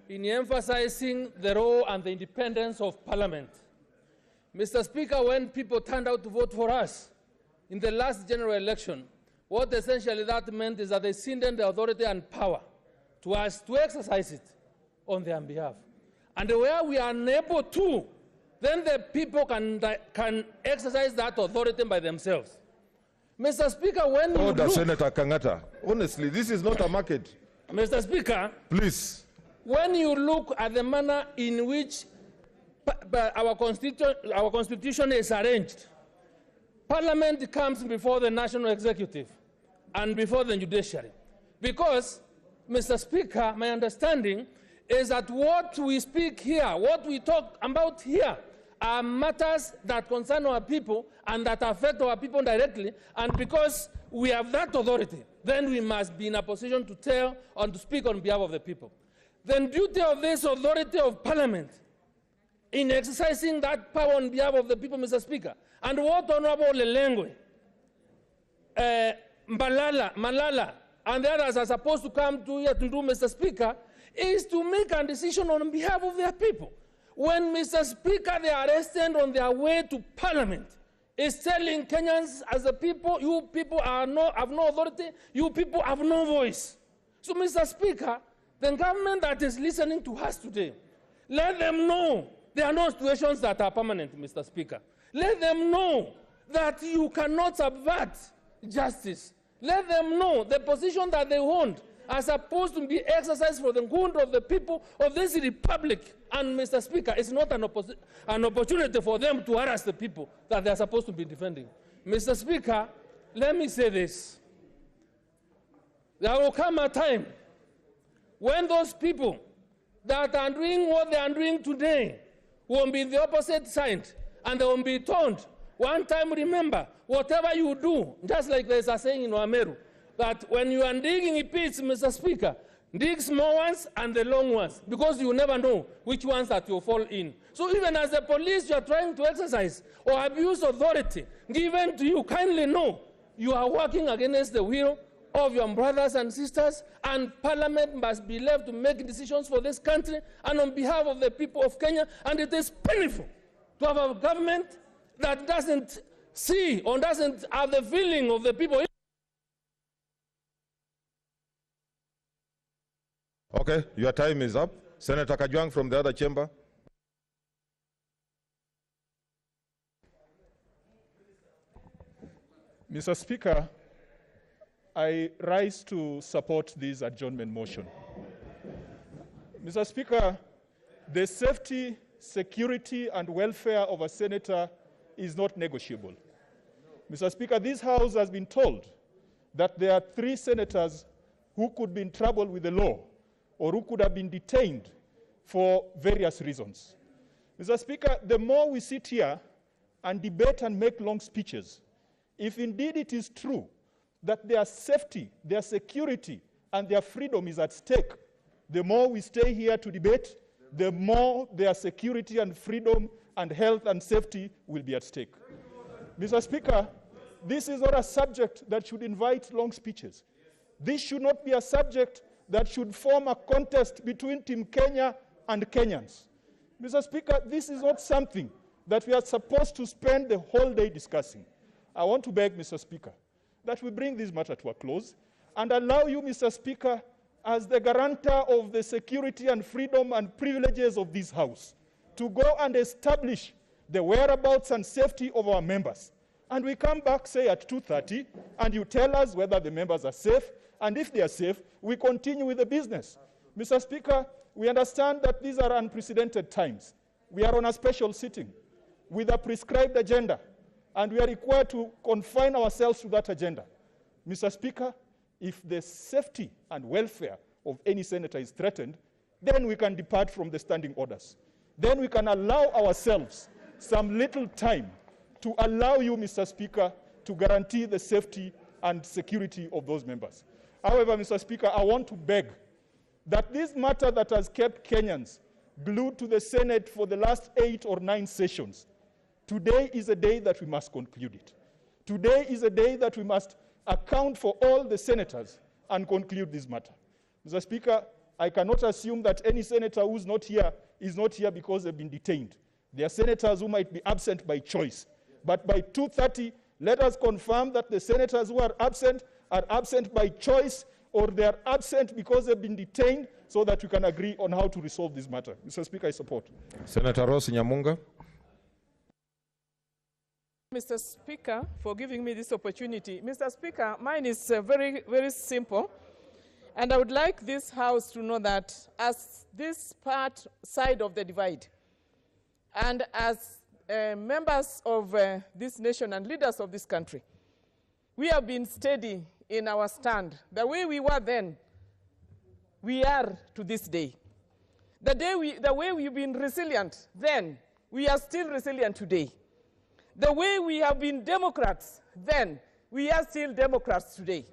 in emphasizing the role and the independence of Parliament. Mr. Speaker, when people turned out to vote for us in the last general election, what essentially that meant is that they ceded the authority and power to us to exercise it on their behalf. And where we are unable to, then the people can exercise that authority by themselves. Mr. Speaker, when you Order, look... Senator Kangata. Honestly, this is not a market. Mr. Speaker, please. When you look at the manner in which our constitution is arranged, Parliament comes before the national executive and before the judiciary. Because, Mr. Speaker, my understanding is that what we speak here, what we talk about here, are matters that concern our people and that affect our people directly, and because we have that authority, then we must be in a position to tell and to speak on behalf of the people. The duty of this authority of Parliament in exercising that power on behalf of the people, Mr. Speaker, and what Honorable Lelengwe, Malala, and the others are supposed to come to here to do, Mr. Speaker, is to make a decision on behalf of their people. When, Mr. Speaker, they are arrested on their way to Parliament, is telling Kenyans as a people, you people have no authority, you people have no voice. So, Mr. Speaker, the government that is listening to us today, let them know there are no situations that are permanent, Mr. Speaker. Let them know that you cannot subvert justice. Let them know the position that they hold are supposed to be exercised for the good of the people of this republic. And, Mr. Speaker, it's not an opportunity for them to harass the people that they are supposed to be defending. Mr. Speaker, let me say this. There will come a time when those people that are doing what they are doing today will be the opposite side, and they will be told, one time remember, whatever you do, just like there's a saying in Wameru, that when you are digging pits, Mr. Speaker, dig small ones and the long ones, because you never know which ones that you'll fall in. So even as the police, you are trying to exercise or abuse authority given to you, kindly know you are working against the will of your brothers and sisters, and Parliament must be left to make decisions for this country and on behalf of the people of Kenya. And it is painful to have a government that doesn't see or doesn't have the feeling of the people. Okay, your time is up. Senator Kajwang from the other chamber. Mr. Speaker, I rise to support this adjournment motion. Mr. Speaker, the safety, security, and welfare of a senator is not negotiable. Mr. Speaker, this House has been told that there are 3 senators who could be in trouble with the law or who could have been detained for various reasons. Mr. Speaker, the more we sit here and debate and make long speeches, if indeed it is true that their safety, their security, and their freedom is at stake, the more we stay here to debate, the more their security and freedom and health and safety will be at stake. Mr. Speaker, this is not a subject that should invite long speeches. This should not be a subject that should form a contest between Team Kenya and Kenyans. Mr. Speaker, this is not something that we are supposed to spend the whole day discussing. I want to beg, Mr. Speaker, that we bring this matter to a close and allow you, Mr. Speaker, as the guarantor of the security and freedom and privileges of this House, to go and establish the whereabouts and safety of our members. And we come back, say, at 2:30, and you tell us whether the members are safe, and if they are safe, we continue with the business. Mr. Speaker, we understand that these are unprecedented times. We are on a special sitting with a prescribed agenda, and we are required to confine ourselves to that agenda. Mr. Speaker, if the safety and welfare of any senator is threatened, then we can depart from the standing orders. Then we can allow ourselves some little time to allow you, Mr. Speaker, to guarantee the safety and security of those members. However, Mr. Speaker, I want to beg that this matter that has kept Kenyans glued to the Senate for the last 8 or 9 sessions, today is a day that we must conclude it. Today is a day that we must account for all the senators and conclude this matter. Mr. Speaker, I cannot assume that any senator who is not here because they've been detained. There are senators who might be absent by choice. But by 2:30, let us confirm that the senators who are absent by choice, or they are absent because they've been detained, so that we can agree on how to resolve this matter. Mr. Speaker, I support. Senator Rose Nyamunga. Mr. Speaker, for giving me this opportunity. Mr. Speaker, mine is very, very simple. And I would like this House to know that as this side of the divide, and as members of this nation and leaders of this country, we have been steady in our stand. The way we were then, we are to this day. The way we've been resilient then, we are still resilient today. The way we have been Democrats then, we are still Democrats today.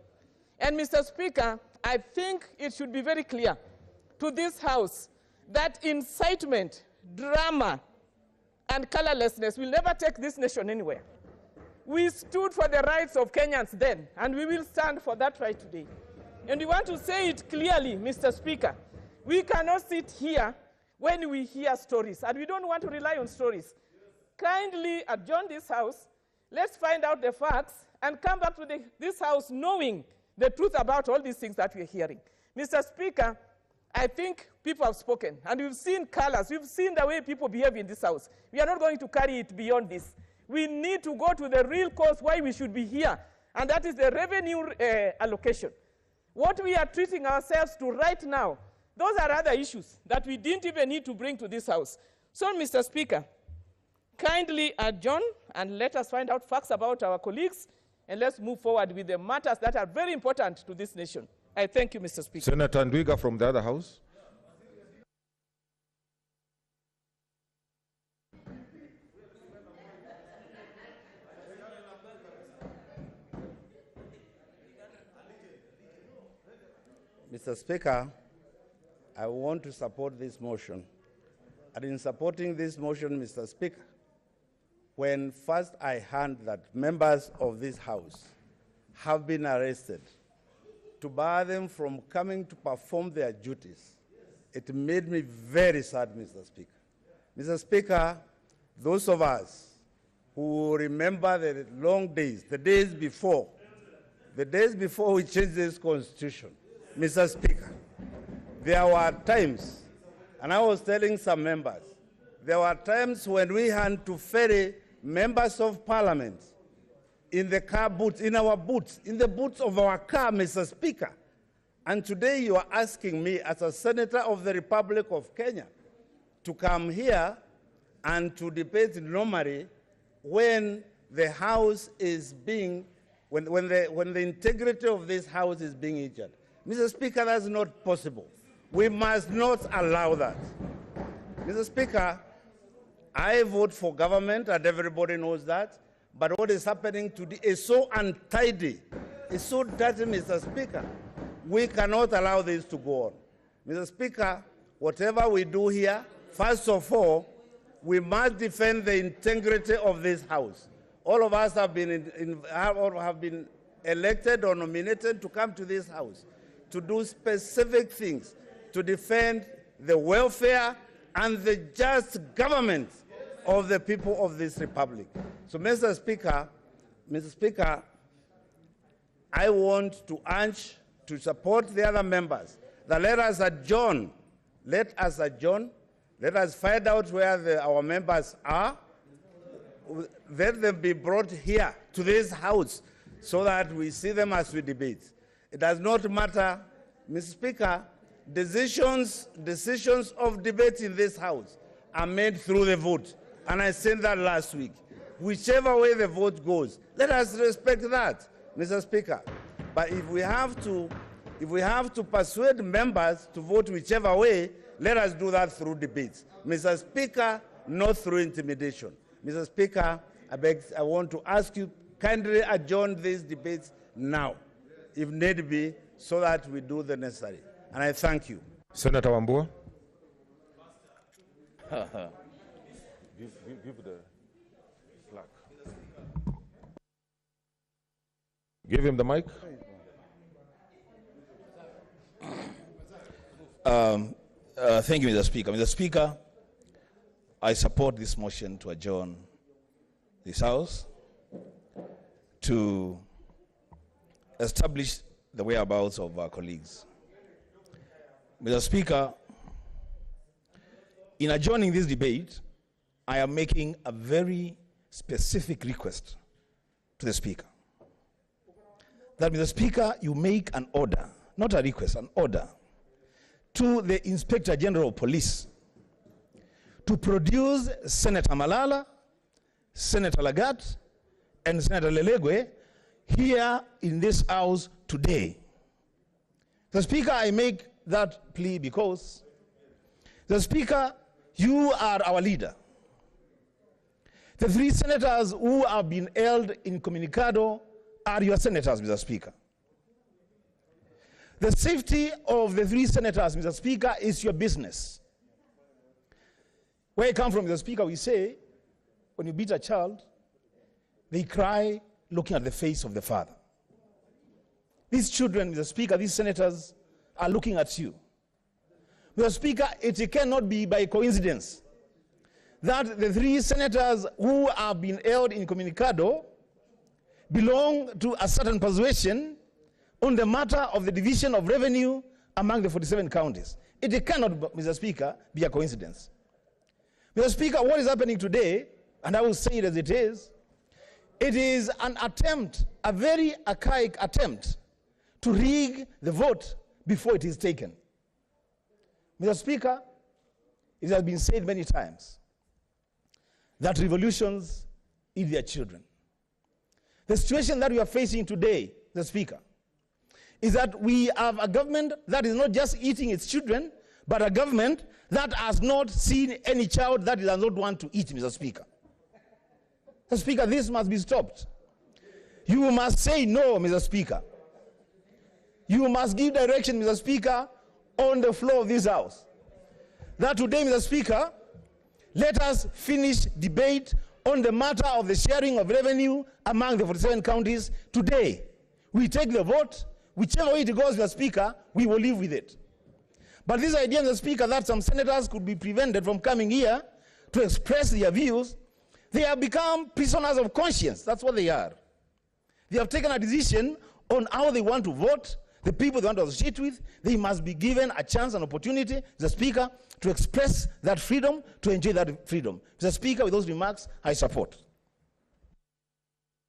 And Mr. Speaker, I think it should be very clear to this House that incitement, drama, and colorlessness will never take this nation anywhere. We stood for the rights of Kenyans then, and we will stand for that right today. And we want to say it clearly, Mr. Speaker. We cannot sit here when we hear stories, and we don't want to rely on stories. Kindly adjourn this House, let's find out the facts, and come back to this House knowing the truth about all these things that we're hearing. Mr. Speaker, I think people have spoken, and we've seen colors, we've seen the way people behave in this House. We are not going to carry it beyond this. We need to go to the real cause why we should be here, and that is the revenue allocation. What we are treating ourselves to right now, those are other issues that we didn't even need to bring to this House. So, Mr. Speaker, kindly adjourn and let us find out facts about our colleagues, and let's move forward with the matters that are very important to this nation. I thank you, Mr. Speaker. Senator Ndwiga from the other house. Mr. Speaker, I want to support this motion. And in supporting this motion, Mr. Speaker, when first I heard that members of this House have been arrested to bar them from coming to perform their duties, it made me very sad, Mr. Speaker. Mr. Speaker, those of us who remember the long days, the days before we changed this constitution, Mr. Speaker, there were times, and I was telling some members, there were times when we had to ferry members of parliament in the car boots, in our boots, in the boots of our car, Mr. Speaker. And today you are asking me as a senator of the Republic of Kenya to come here and to debate normally when the House is being, when the integrity of this House is being injured. Mr. Speaker, that's not possible. We must not allow that. Mr. Speaker, I vote for government, and everybody knows that. But what is happening today is so untidy. It's so dirty, Mr. Speaker. We cannot allow this to go on. Mr. Speaker, whatever we do here, first of all, we must defend the integrity of this House. All of us have been elected or nominated to come to this House to do specific things, to defend the welfare and the just government of the people of this republic. So, Mr. Speaker, I want to urge to support the other members that let us adjourn. Let us adjourn. Let us find out where our members are. Let them be brought here to this house so that we see them as we debate. It does not matter, Mr. Speaker, decisions of debate in this house are made through the vote. And I said that last week. Whichever way the vote goes, let us respect that, Mr. Speaker. But if we have to persuade members to vote whichever way, let us do that through debates. Mr. Speaker, not through intimidation. Mr. Speaker, I want to ask you, kindly adjourn these debates now, if need be, so that we do the necessary. And I thank you. Senator Wambua. Give the plaque. Give him the mic. Thank you, Mr. Speaker. Mr. Speaker, I support this motion to adjourn this House to establish the whereabouts of our colleagues. Mr. Speaker, in adjourning this debate, I am making a very specific request to the Speaker. That, Mr. Speaker, you make an order, not a request, an order, to the Inspector General of Police to produce Senator Malala, Senator Lagat, and Senator Lelegwe here in this House today. The Speaker, I make that plea because, the Speaker, you are our leader. The 3 senators who have been held incommunicado are your senators, Mr. Speaker. The safety of the 3 senators, Mr. Speaker, is your business. Where I come from, Mr. Speaker, we say, when you beat a child, they cry looking at the face of the father. These children, Mr. Speaker, these senators are looking at you. Mr. Speaker, it cannot be by coincidence that the 3 senators who have been held incommunicado belong to a certain persuasion on the matter of the division of revenue among the 47 counties. It cannot, Mr. Speaker, be a coincidence. Mr. Speaker, what is happening today, and I will say it as it is an attempt, a very archaic attempt, to rig the vote before it is taken. Mr. Speaker, it has been said many times that revolutions eat their children. The situation that we are facing today, Mr. Speaker, is that we have a government that is not just eating its children, but a government that has not seen any child that it does not want to eat, Mr. Speaker. Mr. Speaker, this must be stopped. You must say no, Mr. Speaker. You must give direction, Mr. Speaker, on the floor of this House. That today, Mr. Speaker, let us finish debate on the matter of the sharing of revenue among the 47 counties today. We take the vote. Whichever way it goes, Mr. Speaker, we will live with it. But this idea, Mr. Speaker, that some senators could be prevented from coming here to express their views, they have become prisoners of conscience. That's what they are. They have taken a decision on how they want to vote, the people they want to associate with. They must be given a chance, an opportunity, Mr. Speaker, to express that freedom, to enjoy that freedom. Mr. Speaker, with those remarks, I support.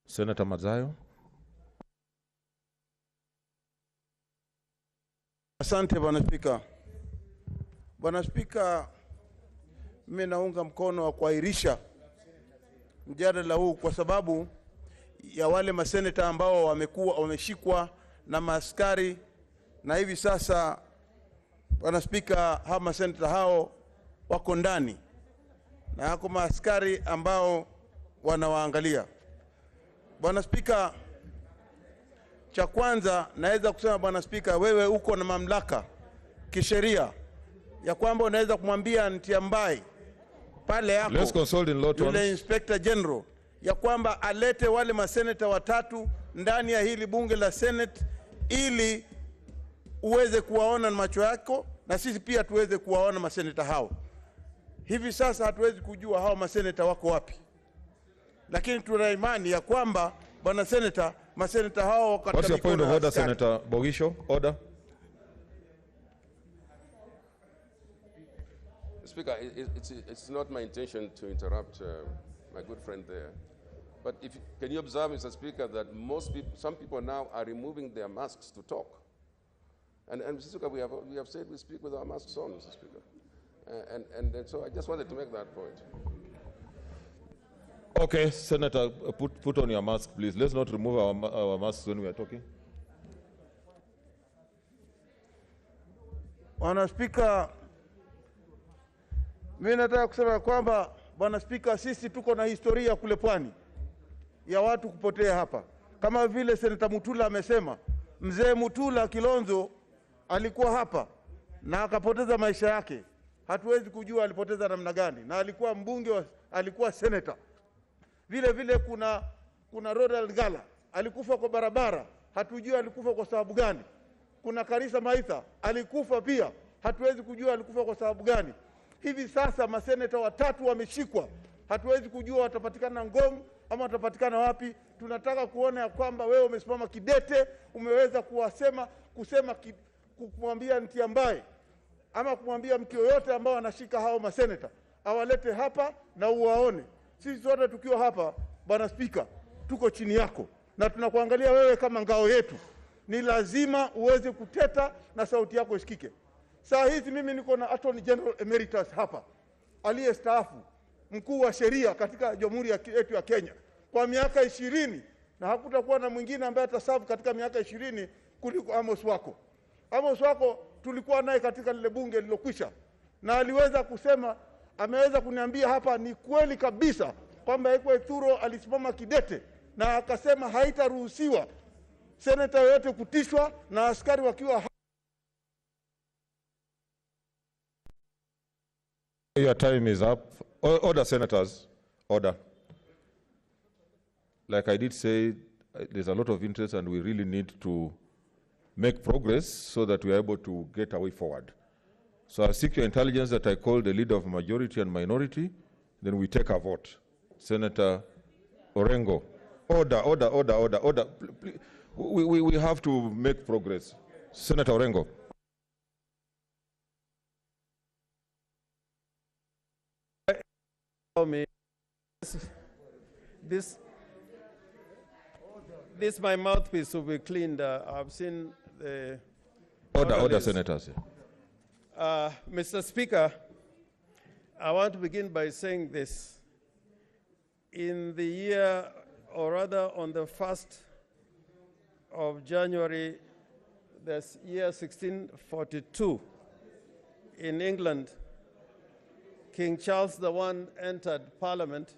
Senator Mazayo. Asante Bwana Spika. Bwana Spika, mimi naunga mkono wa kuahirisha mjadala huu kwa sababu ya wale maseneta ambao wameshikwa na maaskari, na hivi sasa Bwana Spika, hawa maseneta hao wako ndani na hako maaskari ambao wanawaangalia. Bwana Spika, cha kwanza naweza kusema Bwana Spika, wewe uko na mamlaka kisheria ya kwamba unaweza kumwambia Ntiambai pale yako, Let's consult in law yule Inspector General, ya kwamba alete wale maseneta 3 ndani ya hili bunge la Senate ili uweze kuwaona na macho yako na sisi pia tuweze kuwaona maseneta hao. Hivi sasa hatuwezi kujua hao maseneta wako wapi, lakini tuna imani ya kwamba Bwana Seneta maseneta hao katika What's your point mikono of ya order, askari. Senator Bogisho? Order. Speaker, it's not my intention to interrupt my good friend there. But can you observe, Mr. Speaker, that some people now are removing their masks to talk? And Mr. Speaker, we have said we speak with our masks on, Mr. Speaker. And so I just wanted to make that point. Okay, Senator, put on your mask, please. Let's not remove our masks when we are talking. Bwana Spika, mimi nataka kusema kwamba Bwana Spika, sisi tuko na historia kule pwani ya watu kupotea hapa. Kama vile Seneta Mutula amesema, mzee Mutula Kilonzo alikuwa hapa na akapoteza maisha yake. Hatuwezi kujua alipoteza namna gani, na alikuwa mbunge, alikuwa senator. Vile vile kuna Ronald Gala alikufa kwa barabara, hatujui alikufa kwa sababu gani. Kuna Karisa Maitha alikufa pia, hatuwezi kujua alikufa kwa sababu gani. Hivi sasa maseneta watatu wameshikwa, hatuwezi kujua watapatikana Ngong ama watapatikana wapi. Tunataka kuona ya kwamba wewe umesimama kidete, umeweza kumwambia Ntiambaye ama kumwambia mtu yoyote ambao anashika hao maseneta awalete hapa na uwaone. Sisi sote tukiwa hapa, Bwana Spika, tuko chini yako na tunakuangalia wewe kama ngao yetu. Ni lazima uweze kuteta na sauti yako isikike. Saa hizi mimi niko na Attorney General Emeritus hapa, aliyestaafu, mkuu wa sheria katika Jamhuri yetu ya Kenya kwa miaka 20, na hakutakuwa na mwingine ambaye atasafu katika miaka 20 kuliko Amos Wako. Amos Wako tulikuwa naye katika lile bunge lilokwisha, na aliweza kusema, ameweza kuniambia hapa ni kweli kabisa kwamba Ekwe Thuro alisimama kidete na akasema haitaruhusiwa seneta yote kutishwa na askari wakiwa. Your time is up. Order, senators. Order. Like I did say, there's a lot of interest and we really need to make progress so that we are able to get a way forward. So I seek your intelligence that I call the leader of majority and minority, then we take a vote. Senator Orengo. Order, order, order, order, order. We have to make progress. Senator Orengo. This my mouthpiece will be cleaned. I've seen the Order, senators. Mr. Speaker, I want to begin by saying this. In the year, or rather on the 1st of January, this year 1642, in England, King Charles I entered Parliament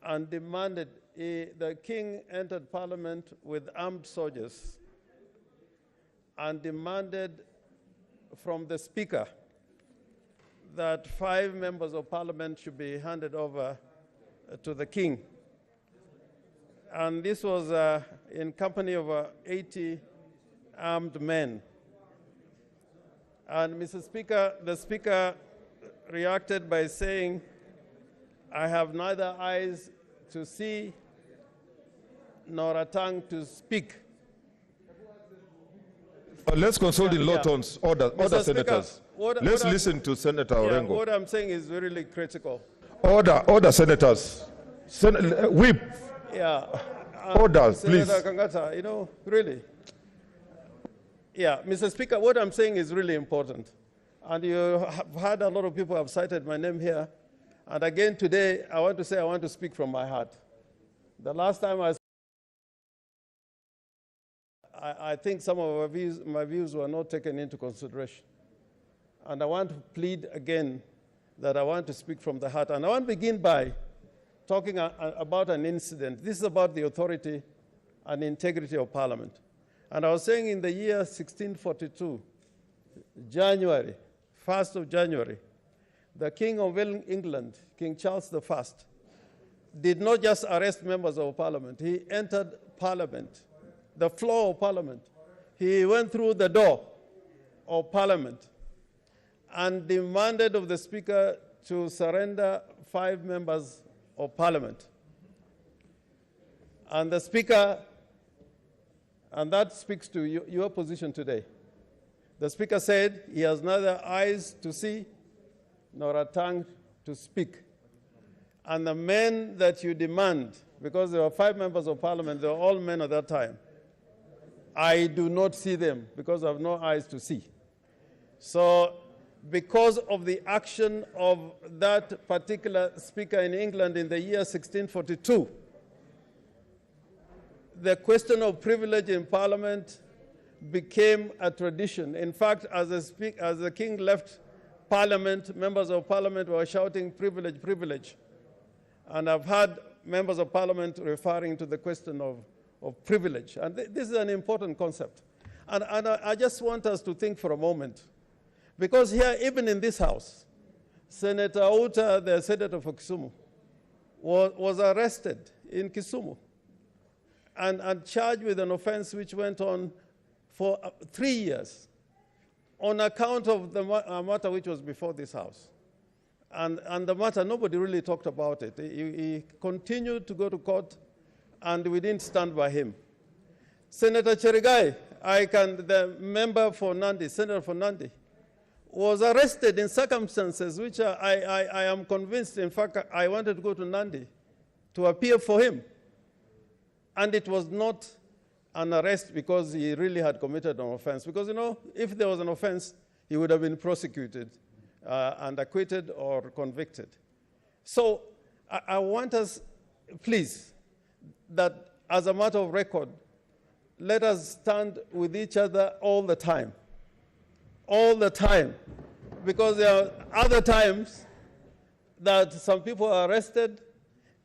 and demanded, the king entered Parliament with armed soldiers and demanded from the Speaker that 5 members of Parliament should be handed over to the king. And this was in company of 80 armed men. And Mr. Speaker, the Speaker reacted by saying, I have neither eyes to see nor a tongue to speak. Let's consult in low tones. Order, Mr. senators. Speaker, Let's listen to Senator Orengo. What I'm saying is really critical. Order, senators. Whip. Yeah. Order, please. Senator Kangata, really. Yeah, Mr. Speaker, what I'm saying is really important. And you have had a lot of people have cited my name here. And again today, I want to say I want to speak from my heart. The last time I think some of my views were not taken into consideration. And I want to plead again that I want to speak from the heart. And I want to begin by talking about an incident. This is about the authority and integrity of Parliament. And I was saying in the year 1642, January, 1st of January, the King of England, King Charles I, did not just arrest members of Parliament. He entered Parliament, the floor of Parliament. He went through the door of Parliament and demanded of the Speaker to surrender 5 members of Parliament. And the Speaker, and that speaks to your position today. The Speaker said he has neither eyes to see nor a tongue to speak. And the men that you demand, because there were 5 members of Parliament, they were all men at that time, I do not see them because I have no eyes to see. So because of the action of that particular Speaker in England in the year 1642, the question of privilege in Parliament became a tradition. In fact, as the King left Parliament, members of Parliament were shouting, privilege, privilege. And I've had members of Parliament referring to the question of privilege. And this is an important concept. And I just want us to think for a moment. Because here, even in this House, Senator Outa, the senator for Kisumu, was arrested in Kisumu and charged with an offense which went on for 3 years on account of the matter which was before this House. And the matter, nobody really talked about it. He continued to go to court, and we didn't stand by him. Senator Cherigai, the member for Nandi, senator for Nandi, was arrested in circumstances which I am convinced, in fact, I wanted to go to Nandi to appear for him. And it was not an arrest because he really had committed an offense. Because, you know, if there was an offense, he would have been prosecuted and acquitted or convicted. So I want us, please, that as a matter of record, let us stand with each other all the time. All the time. Because there are other times that some people are arrested,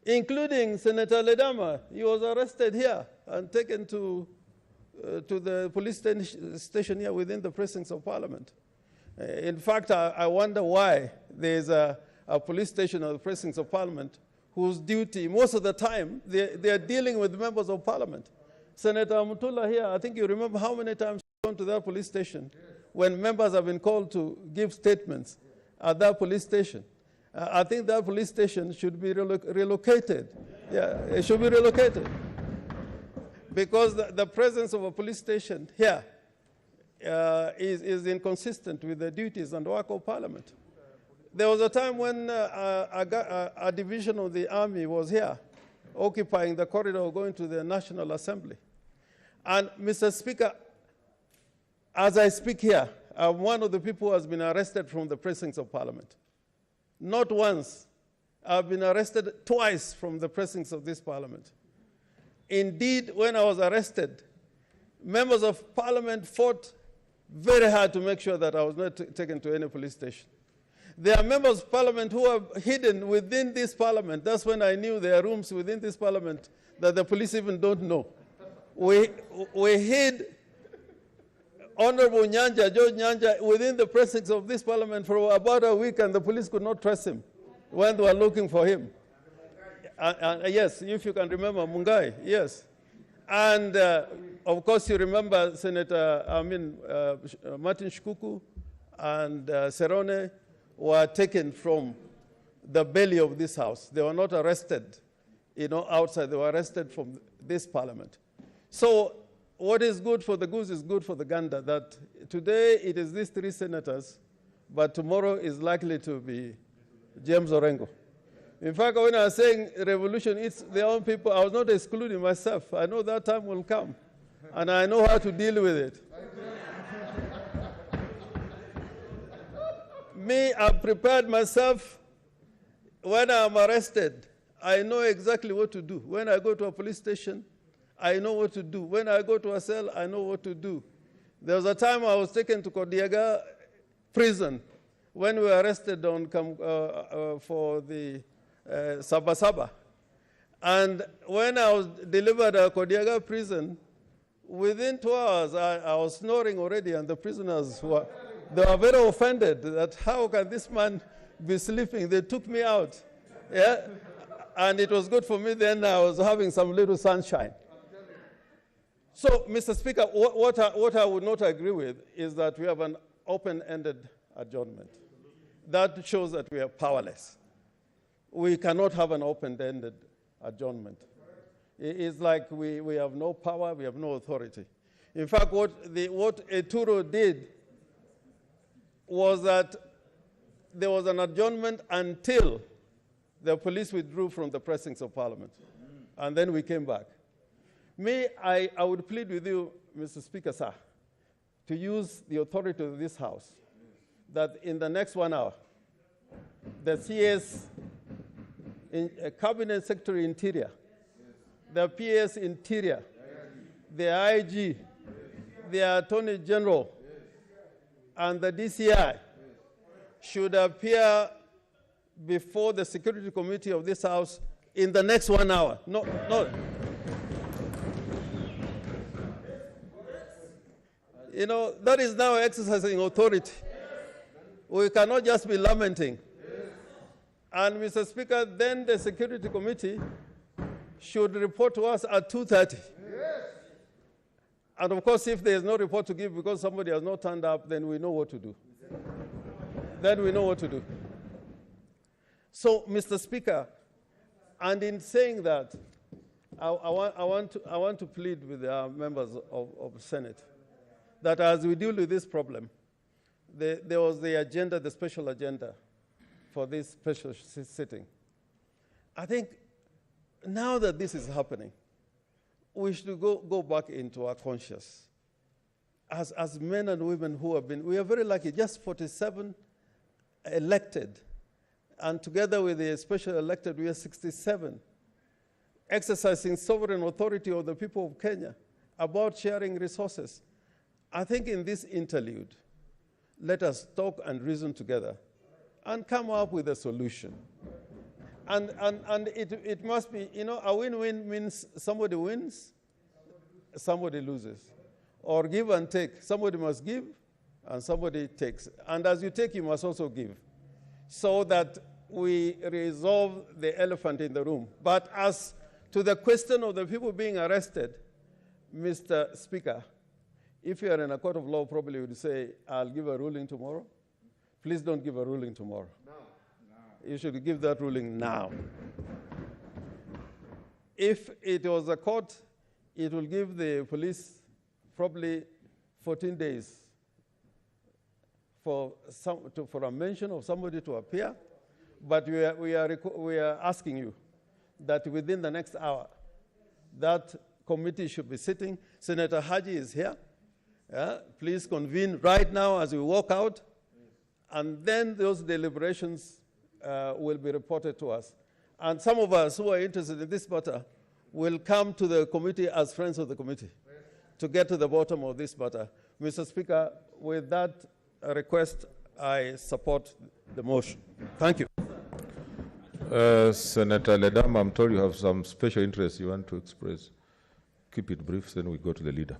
including Senator Ledama. He was arrested here and taken to the police station here within the precincts of Parliament. In fact, I wonder why there's a police station at the precincts of Parliament whose duty, most of the time, they are dealing with members of Parliament. Senator Mutula here, I think you remember how many times you've gone to that police station when members have been called to give statements at that police station. I think that police station should be relocated. Yeah, it should be relocated. Because the presence of a police station here is inconsistent with the duties and work of Parliament. There was a time when a division of the army was here, occupying the corridor going to the National Assembly. And Mr. Speaker, as I speak here, I'm one of the people who has been arrested from the precincts of Parliament. Not once. I've been arrested twice from the precincts of this Parliament. Indeed, when I was arrested, members of Parliament fought very hard to make sure that I was not taken to any police station. There are members of Parliament who are hidden within this Parliament. That's when I knew there are rooms within this Parliament that the police even don't know. We hid Honorable Nyanja, George Nyanja, within the precincts of this Parliament for about a week, and the police could not trace him when they were looking for him. Yes, if you can remember Mungai, yes. And of course, you remember Martin Shkuku and Serone were taken from the belly of this House. They were not arrested, outside. They were arrested from this Parliament. So what is good for the goose is good for the gander, that today it is these 3 senators, but tomorrow is likely to be James Orengo. In fact, when I was saying revolution, it's their own people, I was not excluding myself. I know that time will come, and I know how to deal with it. Me, I've prepared myself. When I'm arrested, I know exactly what to do. When I go to a police station, I know what to do. When I go to a cell, I know what to do. There was a time I was taken to Kodiaga prison when we were arrested for the Sabasaba. And when I was delivered at Kodiaga prison, within 2 hours, I was snoring already, and the prisoners were very offended that how can this man be sleeping? They took me out. Yeah? And it was good for me then. I was having some little sunshine. So, Mr. Speaker, what I would not agree with is that we have an open-ended adjournment. That shows that we are powerless. We cannot have an open-ended adjournment. It's like we have no power, we have no authority. In fact, what Eturo did was that there was an adjournment until the police withdrew from the precincts of Parliament. And then we came back. I would plead with you, Mr. Speaker, sir, to use the authority of this House that in the next 1 hour, the CS, Cabinet Secretary Interior, the PS Interior, the IG, the Attorney General, and the DCI should appear before the Security Committee of this House in the next 1 hour. No. You know, that is now exercising authority. We cannot just be lamenting. And Mr. Speaker, then the Security Committee should report to us at 2:30. And of course, if there is no report to give because somebody has not turned up, then we know what to do. So, Mr. Speaker, and in saying that, I want to plead with the members of the Senate that as we deal with this problem, there was the special agenda for this special sitting. I think now that this is happening, we should go back into our conscience. As men and women who have been, we are very lucky, just 47 elected, and together with the special elected, we are 67, exercising sovereign authority of the people of Kenya about sharing resources. I think in this interlude, let us talk and reason together and come up with a solution. And it must be, you know, a win-win means somebody wins, somebody loses. Or give and take. Somebody must give and somebody takes. And as you take, you must also give. So that we resolve the elephant in the room. But as to the question of the people being arrested, Mr. Speaker, if you are in a court of law, probably you would say, I'll give a ruling tomorrow. Please don't give a ruling tomorrow. No. You should give that ruling now. If it was a court, it will give the police probably 14 days for a mention of somebody to appear. But we are asking you that within the next hour, that committee should be sitting. Senator Haji is here. Please convene right now as we walk out, and then those deliberations will be reported to us. And some of us who are interested in this matter will come to the committee as friends of the committee to get to the bottom of this matter. Mr. Speaker, with that request, I support the motion. Thank you. Senator Ledam, I'm told you have some special interest you want to express. Keep it brief, then we go to the leader.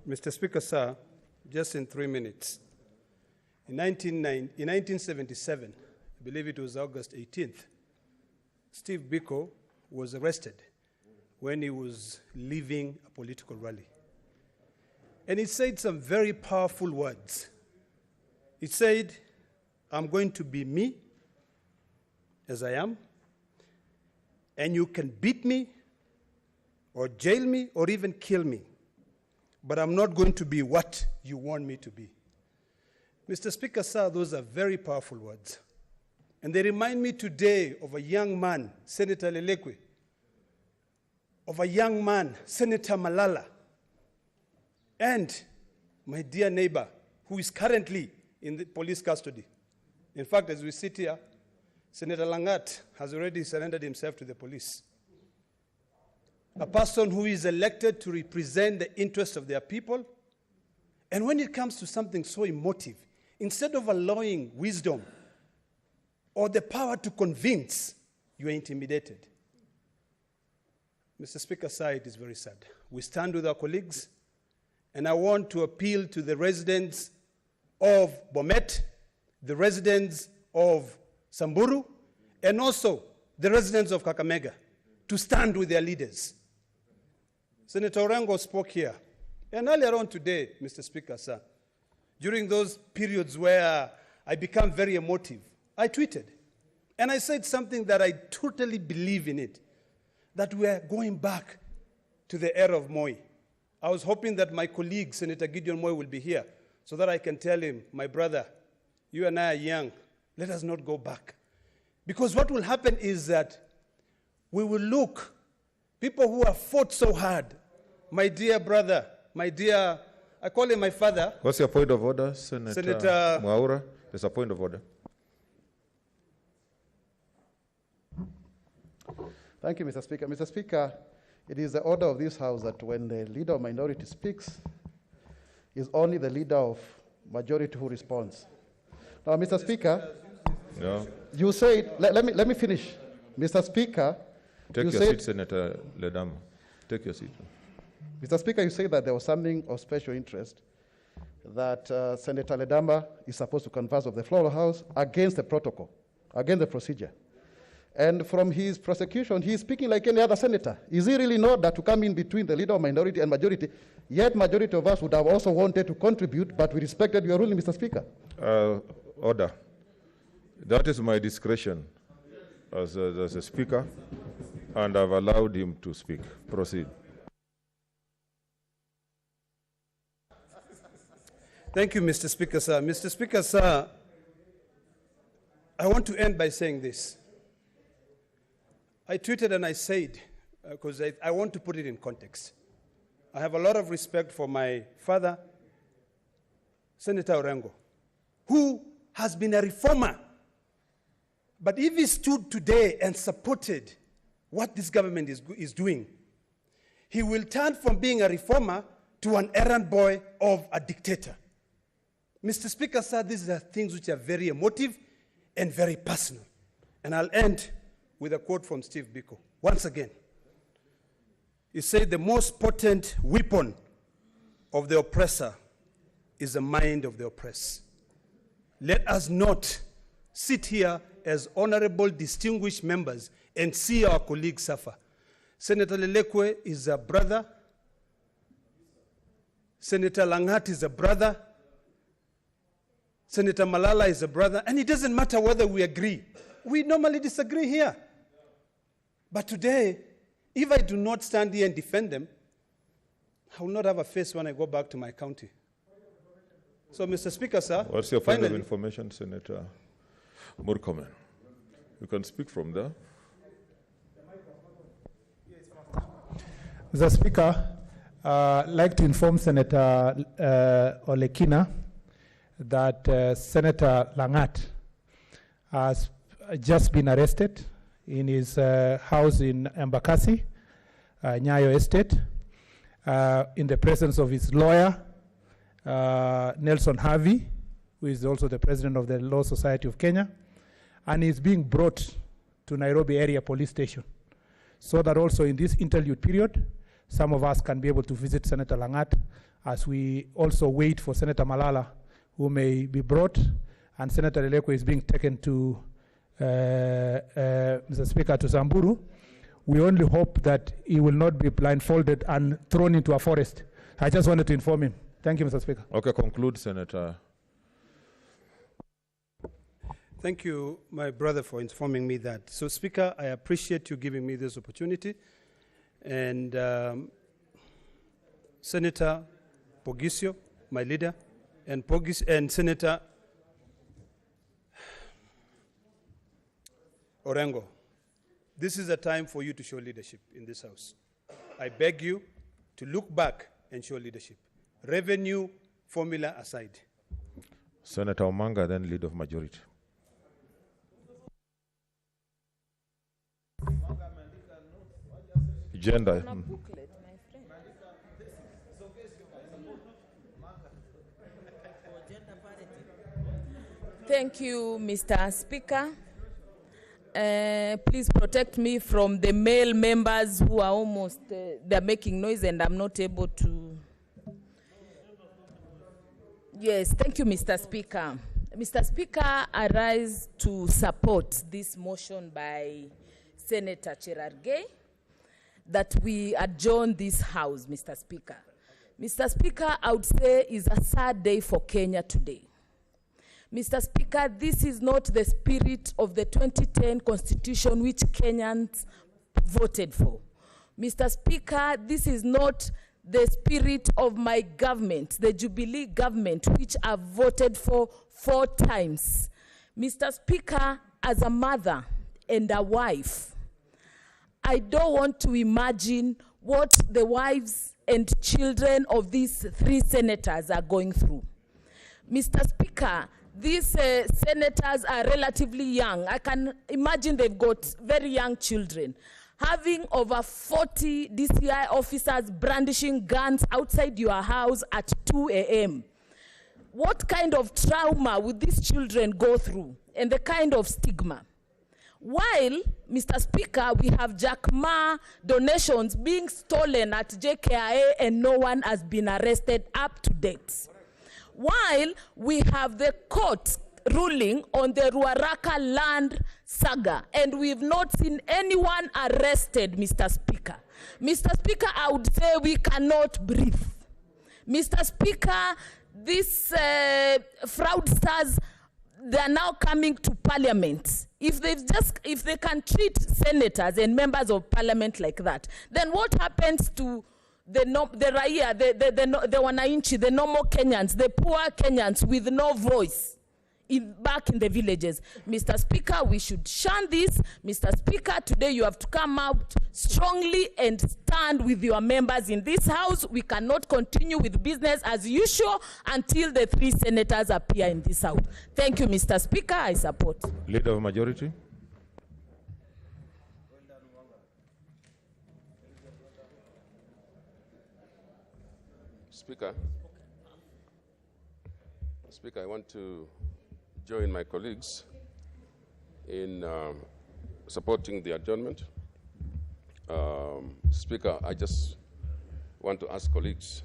Mr. Speaker, sir, just in 3 minutes. In 1977, I believe it was August 18th, Steve Biko was arrested when he was leaving a political rally. And he said some very powerful words. He said, I'm going to be me as I am, and you can beat me or jail me or even kill me, but I'm not going to be what you want me to be. Mr. Speaker, sir, those are very powerful words. And they remind me today of a young man, Senator Lelekwe, of a young man, Senator Malala, and my dear neighbor, who is currently in the police custody. In fact, as we sit here, Senator Langat has already surrendered himself to the police. A person who is elected to represent the interests of their people. And when it comes to something so emotive, instead of allowing wisdom or the power to convince, you are intimidated. Mr. Speaker, sir, it is very sad. We stand with our colleagues, and I want to appeal to the residents of Bomet, the residents of Samburu, and also the residents of Kakamega to stand with their leaders. Senator Orengo spoke here, and earlier on today, Mr. Speaker, sir, during those periods where I become very emotive. I tweeted. And I said something that I totally believe in it, that we are going back to the era of Moi. I was hoping that my colleague, Senator Gideon Moi, will be here so that I can tell him, my brother, you and I are young. Let us not go back. Because what will happen is that we will look, people who have fought so hard, my dear brother, my dear, I call him my father. What's your point of order, Senator Mwaura? There's a point of order. Thank you, Mr. Speaker. Mr. Speaker, it is the order of this House that when the leader of minority speaks, it's only the leader of majority who responds. Now, Mr. Speaker, you said, let me finish. Mr. Speaker, take your seat, Senator Ledama. Take your seat. Mr. Speaker, you said that there was something of special interest that Senator Ledama is supposed to converse of the floor of the House against the protocol, against the procedure. And from his prosecution, he is speaking like any other senator. Is he really not that to come in between the leader of minority and majority? Yet majority of us would have also wanted to contribute, but we respected your ruling, Mr. Speaker. Order. That is my discretion as a speaker, and I've allowed him to speak. Proceed. Thank you, Mr. Speaker, sir. Mr. Speaker, sir, I want to end by saying this. I tweeted and I said, because I want to put it in context. I have a lot of respect for my father, Senator Orengo, who has been a reformer. But if he stood today and supported what this government is doing, he will turn from being a reformer to an errand boy of a dictator. Mr. Speaker, sir, these are things which are very emotive and very personal. And I'll end with a quote from Steve Biko. Once again, he said, the most potent weapon of the oppressor is the mind of the oppressed. Let us not sit here as honorable, distinguished members and see our colleagues suffer. Senator Lelekwe is a brother. Senator Langat is a brother. Senator Malala is a brother. And it doesn't matter whether we agree. We normally disagree here. But today, if I do not stand here and defend them, I will not have a face when I go back to my county. So, Mr. Speaker, sir. What's your point of information, Senator Murkomen? You can speak from there. Mr. Speaker, I'd like to inform Senator Olekina that Senator Langat has just been arrested in his house in Embakasi, Nyayo Estate, in the presence of his lawyer, Nelson Harvey, who is also the president of the Law Society of Kenya, and is being brought to Nairobi area police station, so that also in this interlude period, some of us can be able to visit Senator Langat as we also wait for Senator Malala, who may be brought, and Senator Lelekwe is being taken to Mr. Speaker, to Samburu. We only hope that he will not be blindfolded and thrown into a forest. I just wanted to inform him. Thank you, Mr. Speaker. Okay, conclude, Senator. Thank you, my brother, for informing me that. So, Speaker, I appreciate you giving me this opportunity. And Senator Pogisio, my leader, and Senator Orengo, this is a time for you to show leadership in this House. I beg you to look back and show leadership. Revenue formula aside. Senator Omanga, then leader of majority. Gender. Thank you, Mr. Speaker. Please protect me from the male members who are almost, they're making noise and I'm not able to. Yes, thank you, Mr. Speaker. Mr. Speaker, I rise to support this motion by Senator Cherargei that we adjourn this House, Mr. Speaker. Mr. Speaker, I would say it's a sad day for Kenya today, Mr. Speaker, this is not the spirit of the 2010 Constitution which Kenyans voted for. Mr. Speaker, this is not the spirit of my government, the Jubilee government, which I've voted for 4 times. Mr. Speaker, as a mother and a wife, I don't want to imagine what the wives and children of these 3 senators are going through. Mr. Speaker, these senators are relatively young. I can imagine they've got very young children. Having over 40 DCI officers brandishing guns outside your house at 2 a.m. What kind of trauma would these children go through, and the kind of stigma? While, Mr. Speaker, we have Jack Ma donations being stolen at JKIA and no one has been arrested up to date. While we have the court ruling on the Ruaraka land saga, and we've not seen anyone arrested, Mr. Speaker. Mr. Speaker, I would say we cannot breathe. Mr. Speaker, these fraudsters, they are now coming to Parliament. If they can treat senators and members of Parliament like that, then what happens to the raia, the wananchi, the normal Kenyans, the poor Kenyans with no voice back in the villages? Mr. Speaker, we should shun this. Mr. Speaker, today you have to come out strongly and stand with your members in this house. We cannot continue with business as usual until the 3 senators appear in this house. Thank you, Mr. Speaker. I support. Leader of Majority. Speaker, I want to join my colleagues in supporting the adjournment. Speaker, I just want to ask colleagues,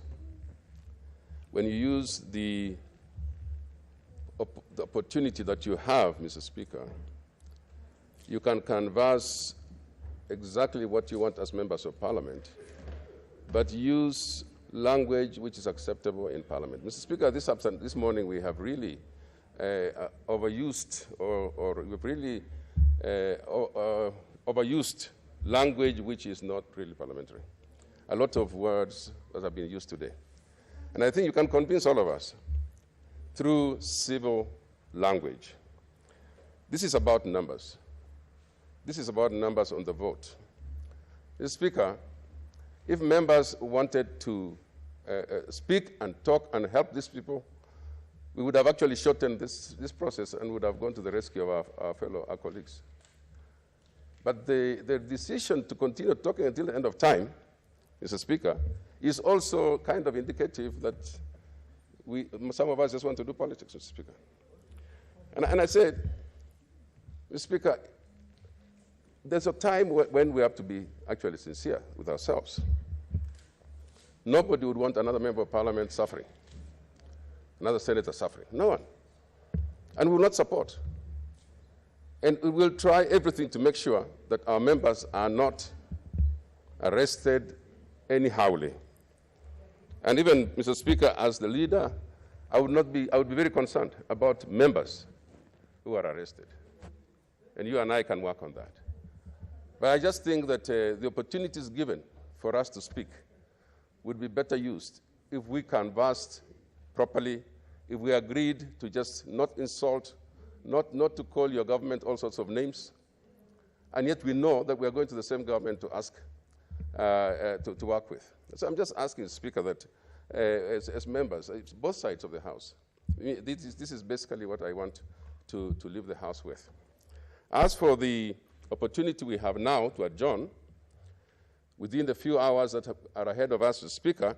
when you use the opportunity that you have, Mr. Speaker, you can canvass exactly what you want as members of Parliament, but use language which is acceptable in Parliament. Mr. Speaker, this morning we have really overused or we've really overused language which is not really parliamentary. A lot of words that have been used today. And I think you can convince all of us through civil language. This is about numbers. This is about numbers on the vote. Mr. Speaker, if members wanted to speak and talk and help these people, we would have actually shortened this process and would have gone to the rescue of our colleagues. But the decision to continue talking until the end of time, Mr. Speaker, is also kind of indicative that some of us just want to do politics, Mr. Speaker. And I said, Mr. Speaker, there's a time when we have to be actually sincere with ourselves. Nobody would want another member of Parliament suffering, another senator suffering. No one. And we will not support. And we will try everything to make sure that our members are not arrested anyhowly. And even, Mr. Speaker, as the leader, I would be very concerned about members who are arrested. And you and I can work on that. But I just think that the opportunities given for us to speak would be better used if we canvassed properly, if we agreed to just not insult, not to call your government all sorts of names, and yet we know that we are going to the same government to ask to work with. So I'm just asking, Speaker, that as members, it's both sides of the House. This is basically what I want to leave the House with. As for the opportunity we have now to adjourn, within the few hours that are ahead of us, Speaker,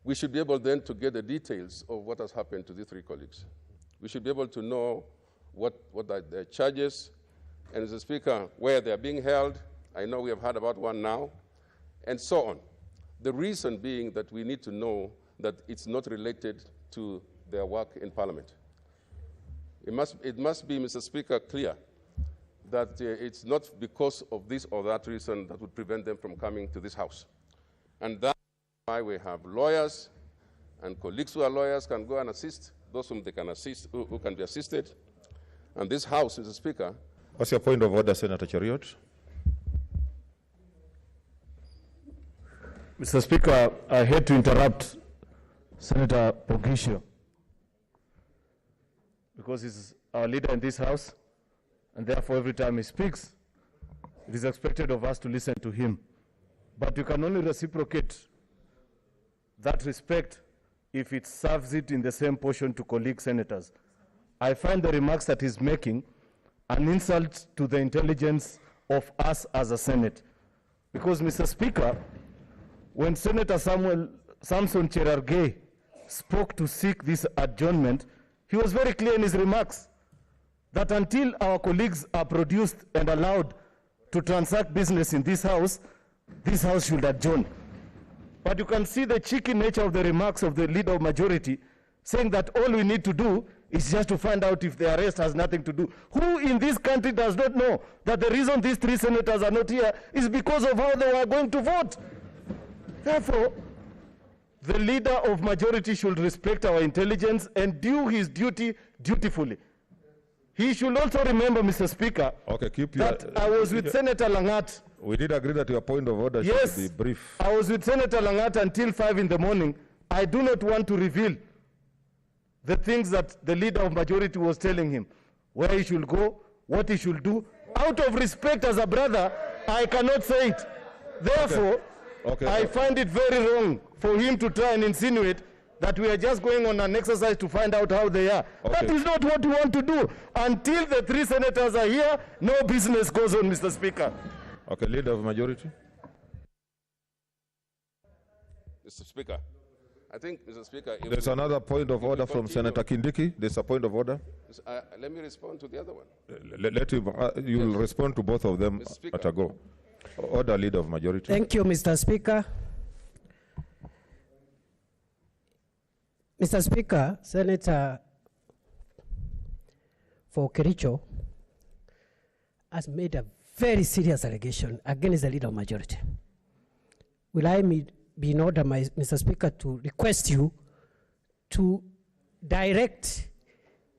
we should be able then to get the details of what has happened to these 3 colleagues. We should be able to know what are their charges, and Mr. Speaker, where they are being held. I know we have heard about one now, and so on. The reason being that we need to know that it's not related to their work in Parliament. It must be, Mr. Speaker, clear that it's not because of this or that reason that would prevent them from coming to this House. And that's why we have lawyers, and colleagues who are lawyers can go and assist those whom they can assist, who can be assisted. And this House, Mr. Speaker. What's your point of order, Senator Cheriot? Mr. Speaker, I hate to interrupt Senator Pogisho because he's our leader in this House, and therefore every time he speaks, it is expected of us to listen to him. But you can only reciprocate that respect if it serves it in the same portion to colleague senators. I find the remarks that he's making an insult to the intelligence of us as a Senate. Because, Mr. Speaker, when Senator Samson Cherargei spoke to seek this adjournment, he was very clear in his remarks that until our colleagues are produced and allowed to transact business in this House should adjourn. But you can see the cheeky nature of the remarks of the leader of majority, saying that all we need to do is just to find out if the arrest has nothing to do. Who in this country does not know that the reason these 3 senators are not here is because of how they were going to vote? Therefore, the leader of majority should respect our intelligence and do his duty dutifully. He should also remember, Mr. Speaker, that I was with Senator Langat. We did agree that your point of order should be brief. I was with Senator Langat until 5 in the morning. I do not want to reveal the things that the leader of majority was telling him, where he should go, what he should do. Out of respect as a brother, I cannot say it. Therefore, I find it very wrong for him to try and insinuate that we are just going on an exercise to find out how they are. That is not what we want to do. Until the 3 senators are here, no business goes on, Mr. Speaker. Okay, leader of majority. Mr. Speaker, I think, Mr. Speaker, there's another point of order from Senator Kindiki. There's a point of order. Let me respond to the other one. Let him, you'll respond to both of them at a go. Order, leader of majority. Thank you, Mr. Speaker. Mr. Speaker, Senator for Kericho has made a very serious allegation against the leader of majority. Will I be in order, Mr. Speaker, to request you to direct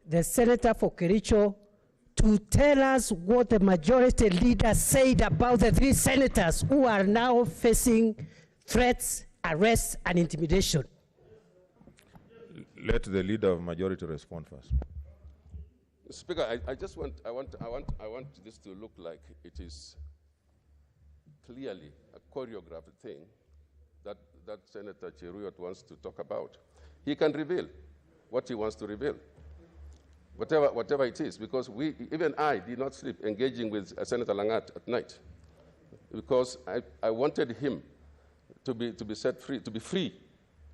the Senator for Kericho to tell us what the majority leader said about the 3 senators who are now facing threats, arrests, and intimidation. Let the leader of majority respond first. Speaker, I want this to look like it is clearly a choreographed thing that Senator Cheruiyot wants to talk about. He can reveal what he wants to reveal, whatever it is, because even I did not sleep engaging with Senator Langat at night, because I wanted him to be set free, to be free,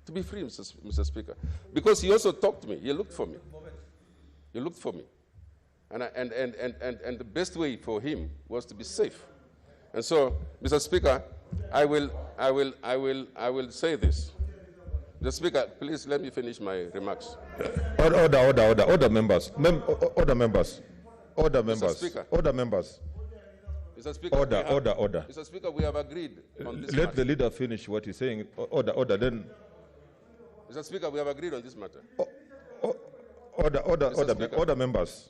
Mr. Speaker, because he also talked to me. He looked for me. He looked for me. And the best way for him was to be safe. And so, Mr. Speaker, I will say this. Mr. Speaker, please let me finish my remarks. Order, members. Order, members. Mr. Speaker. Order, members. Mr. Speaker, order. Mr. Speaker, we have agreed on this Let matter. the leader finish what he's saying. Order, then. Mr. Speaker, we have agreed on this matter. Order, members.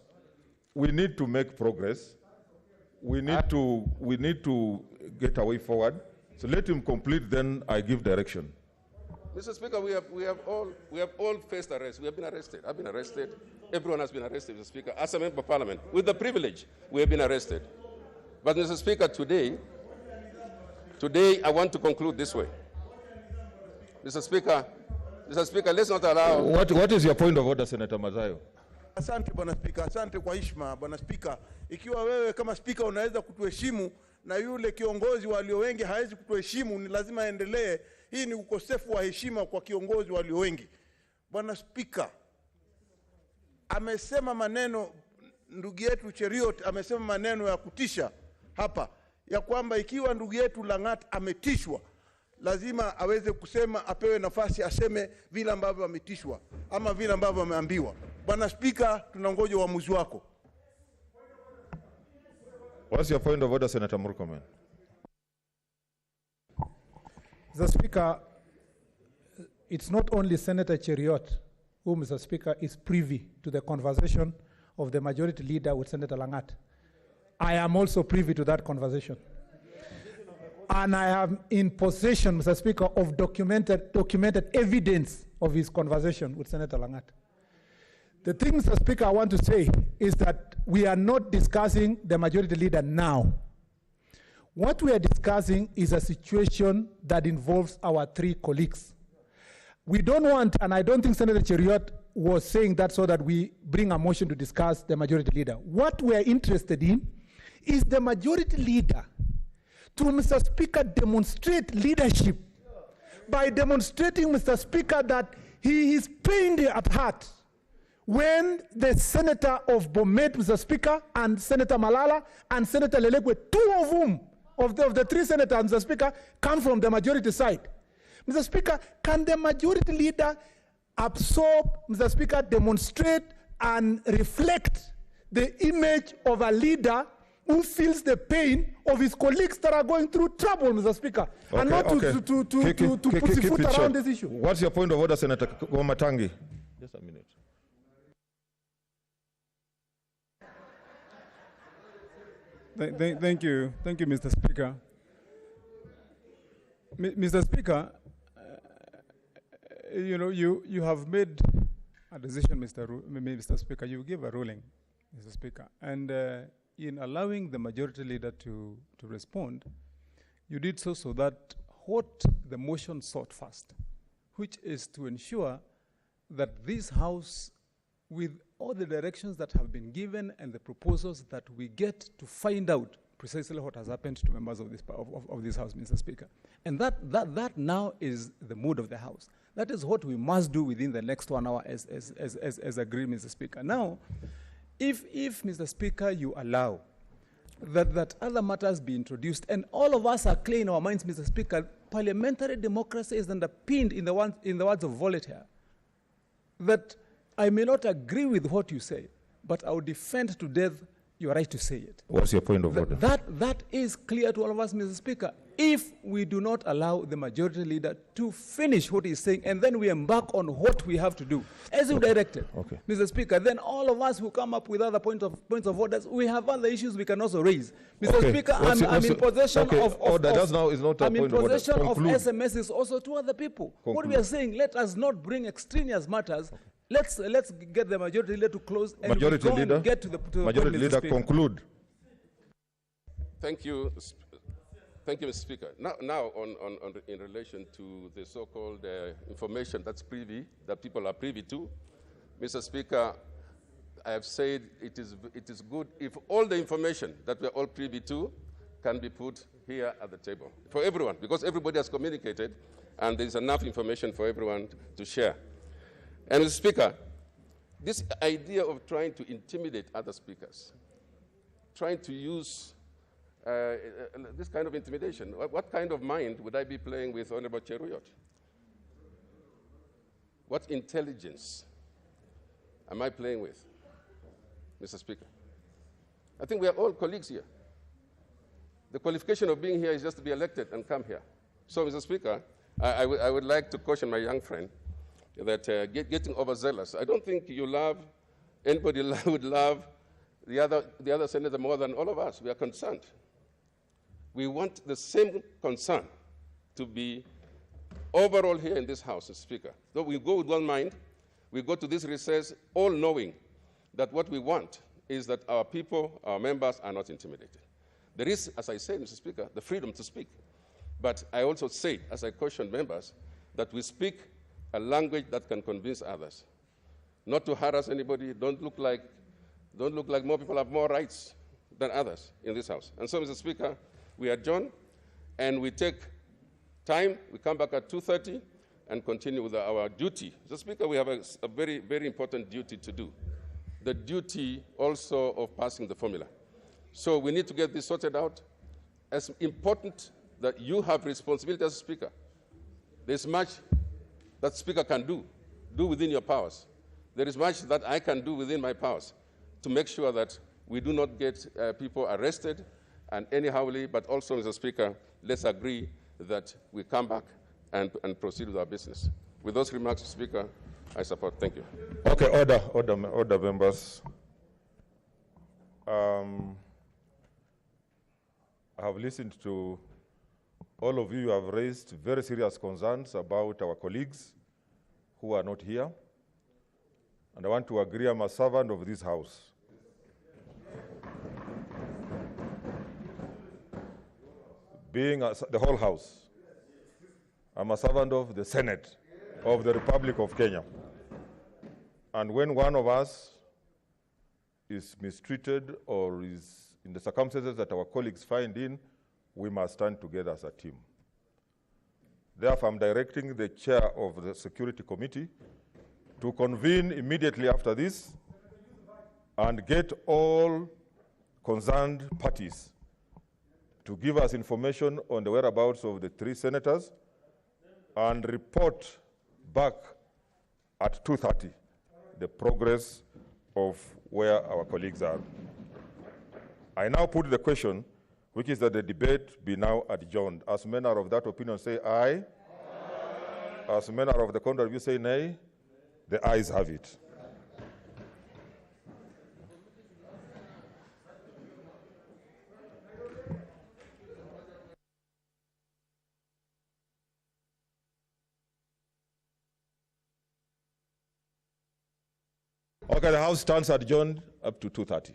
We need to make progress. We need to get a way forward. So let him complete, then I give direction. Mr. Speaker, we have all faced arrest. We have been arrested. I've been arrested. Everyone has been arrested, Mr. Speaker. As a member of Parliament, with the privilege, we have been arrested. But, Mr. Speaker, today I want to conclude this way. Mr. Speaker, let's not allow... What is your point of order, Senator Mazayo? Asante Bwana Spika, asante kwa heshima Bwana Spika. Ikiwa wewe kama Spika unaweza kutuheshimu na yule kiongozi walio wengi hawezi kutuheshimu, ni lazima aendelee. Hii ni ukosefu wa heshima kwa kiongozi walio wengi. Bwana Spika, amesema maneno, ndugu yetu Cheriot amesema maneno ya kutisha hapa, ya kwamba ikiwa ndugu yetu Langat ametishwa, lazima aweze kusema, apewe nafasi aseme vile ambavyo ametishwa ama vile ambavyo ameambiwa. Bwana Spika, tunangoja uamuzi wako. What's your point of order, Senator Murkomen? Mr. Speaker, it's not only Senator Cheriot who, Mr. Speaker, is privy to the conversation of the majority leader with Senator Langat. I am also privy to that conversation. And I am in possession, Mr. Speaker, of documented evidence of his conversation with Senator Langat. The thing, Mr. Speaker, I want to say is that we are not discussing the majority leader now. What we are discussing is a situation that involves our three colleagues. We don't want, and I don't think Senator Cheriot was saying that so that we bring a motion to discuss the majority leader. What we are interested in is the majority leader to, Mr. Speaker, demonstrate leadership by demonstrating, Mr. Speaker, that he is pained at heart when the Senator of Bomet, Mr. Speaker, and Senator Malala and Senator Lelekwe, two of whom, of the three senators, Mr. Speaker, come from the majority side. Mr. Speaker, can the majority leader absorb, Mr. Speaker, demonstrate and reflect the image of a leader who feels the pain of his colleagues that are going through trouble, Mr. Speaker, and not to put his foot around this issue? What's your point of order, Senator Wamatangi? Just a minute. Thank you, Mr. Speaker. Mr. Speaker, you have made a decision, Mr. Speaker. You gave a ruling, Mr. Speaker, and in allowing the majority leader to respond, you did so that what the motion sought first, which is to ensure that this House, with all the directions that have been given and the proposals, that we get to find out precisely what has happened to members of this House, Mr. Speaker. And that now is the mood of the House. That is what we must do within the next 1 hour as agreed, Mr. Speaker. Now, if Mr. Speaker, you allow that other matters be introduced, and all of us are clear in our minds, Mr. Speaker, parliamentary democracy is underpinned in the words of Voltaire, that I may not agree with what you say, but I will defend to death your right to say it. What's your point of order? That is clear to all of us, Mr. Speaker. If we do not allow the majority leader to finish what he's saying, and then we embark on what we have to do, as you directed, Mr. Speaker, then all of us who come up with other points of orders, we have other issues we can also raise. Mr. Speaker, I'm in possession of SMSs also to other people. Conclude. What we are saying, let us not bring extraneous matters. Let's get the majority leader to close and majority we go leader, and get to the majority point, leader, Speaker. conclude. Thank you, Mr. Speaker. Now in relation to the so-called information that people are privy to, Mr. Speaker, I have said it is good if all the information that we are all privy to can be put here at the table for everyone, because everybody has communicated, and there is enough information for everyone to share. And Mr. Speaker, this idea of trying to intimidate other speakers, trying to use this kind of intimidation, what kind of mind would I be playing with Honorable Cheruyot? What intelligence am I playing with, Mr. Speaker? I think we are all colleagues here. The qualification of being here is just to be elected and come here. So, Mr. Speaker, I would like to caution my young friend that getting overzealous. I don't think anybody would love the other senator more than all of us. We are concerned. We want the same concern to be overall here in this House, Mr. Speaker. So we go with one mind. We go to this recess all knowing that what we want is that our people, our members, are not intimidated. There is, as I said, Mr. Speaker, the freedom to speak. But I also say, as I caution members, that we speak a language that can convince others. Not to harass anybody. Don't look like more people have more rights than others in this House. And so, Mr. Speaker, we adjourn and we take time. We come back at 2:30 and continue with our duty. Mr. Speaker, we have a very, very important duty to do. The duty also of passing the formula. So we need to get this sorted out. As important that you have responsibility as a Speaker. There's much that Speaker can do within your powers. There is much that I can do within my powers to make sure that we do not get people arrested and anyhowly, but also, Mr. Speaker, let's agree that we come back and proceed with our business. With those remarks, Speaker, I support. Thank you. Okay, order, members. I have listened to all of you. You have raised very serious concerns about our colleagues who are not here. And I want to agree, I'm a servant of this House. Being the whole House, I'm a servant of the Senate of the Republic of Kenya. And when one of us is mistreated or is in the circumstances that our colleagues find in, we must stand together as a team. Therefore, I'm directing the chair of the Security Committee to convene immediately after this and get all concerned parties to give us information on the whereabouts of the 3 senators and report back at 2:30 the progress of where our colleagues are. I now put the question, which is that the debate be now adjourned. As many are of that opinion, say aye. Aye. As many are of the contrary view, say nay. The ayes have it. Okay, the House stands adjourned up to 2:30.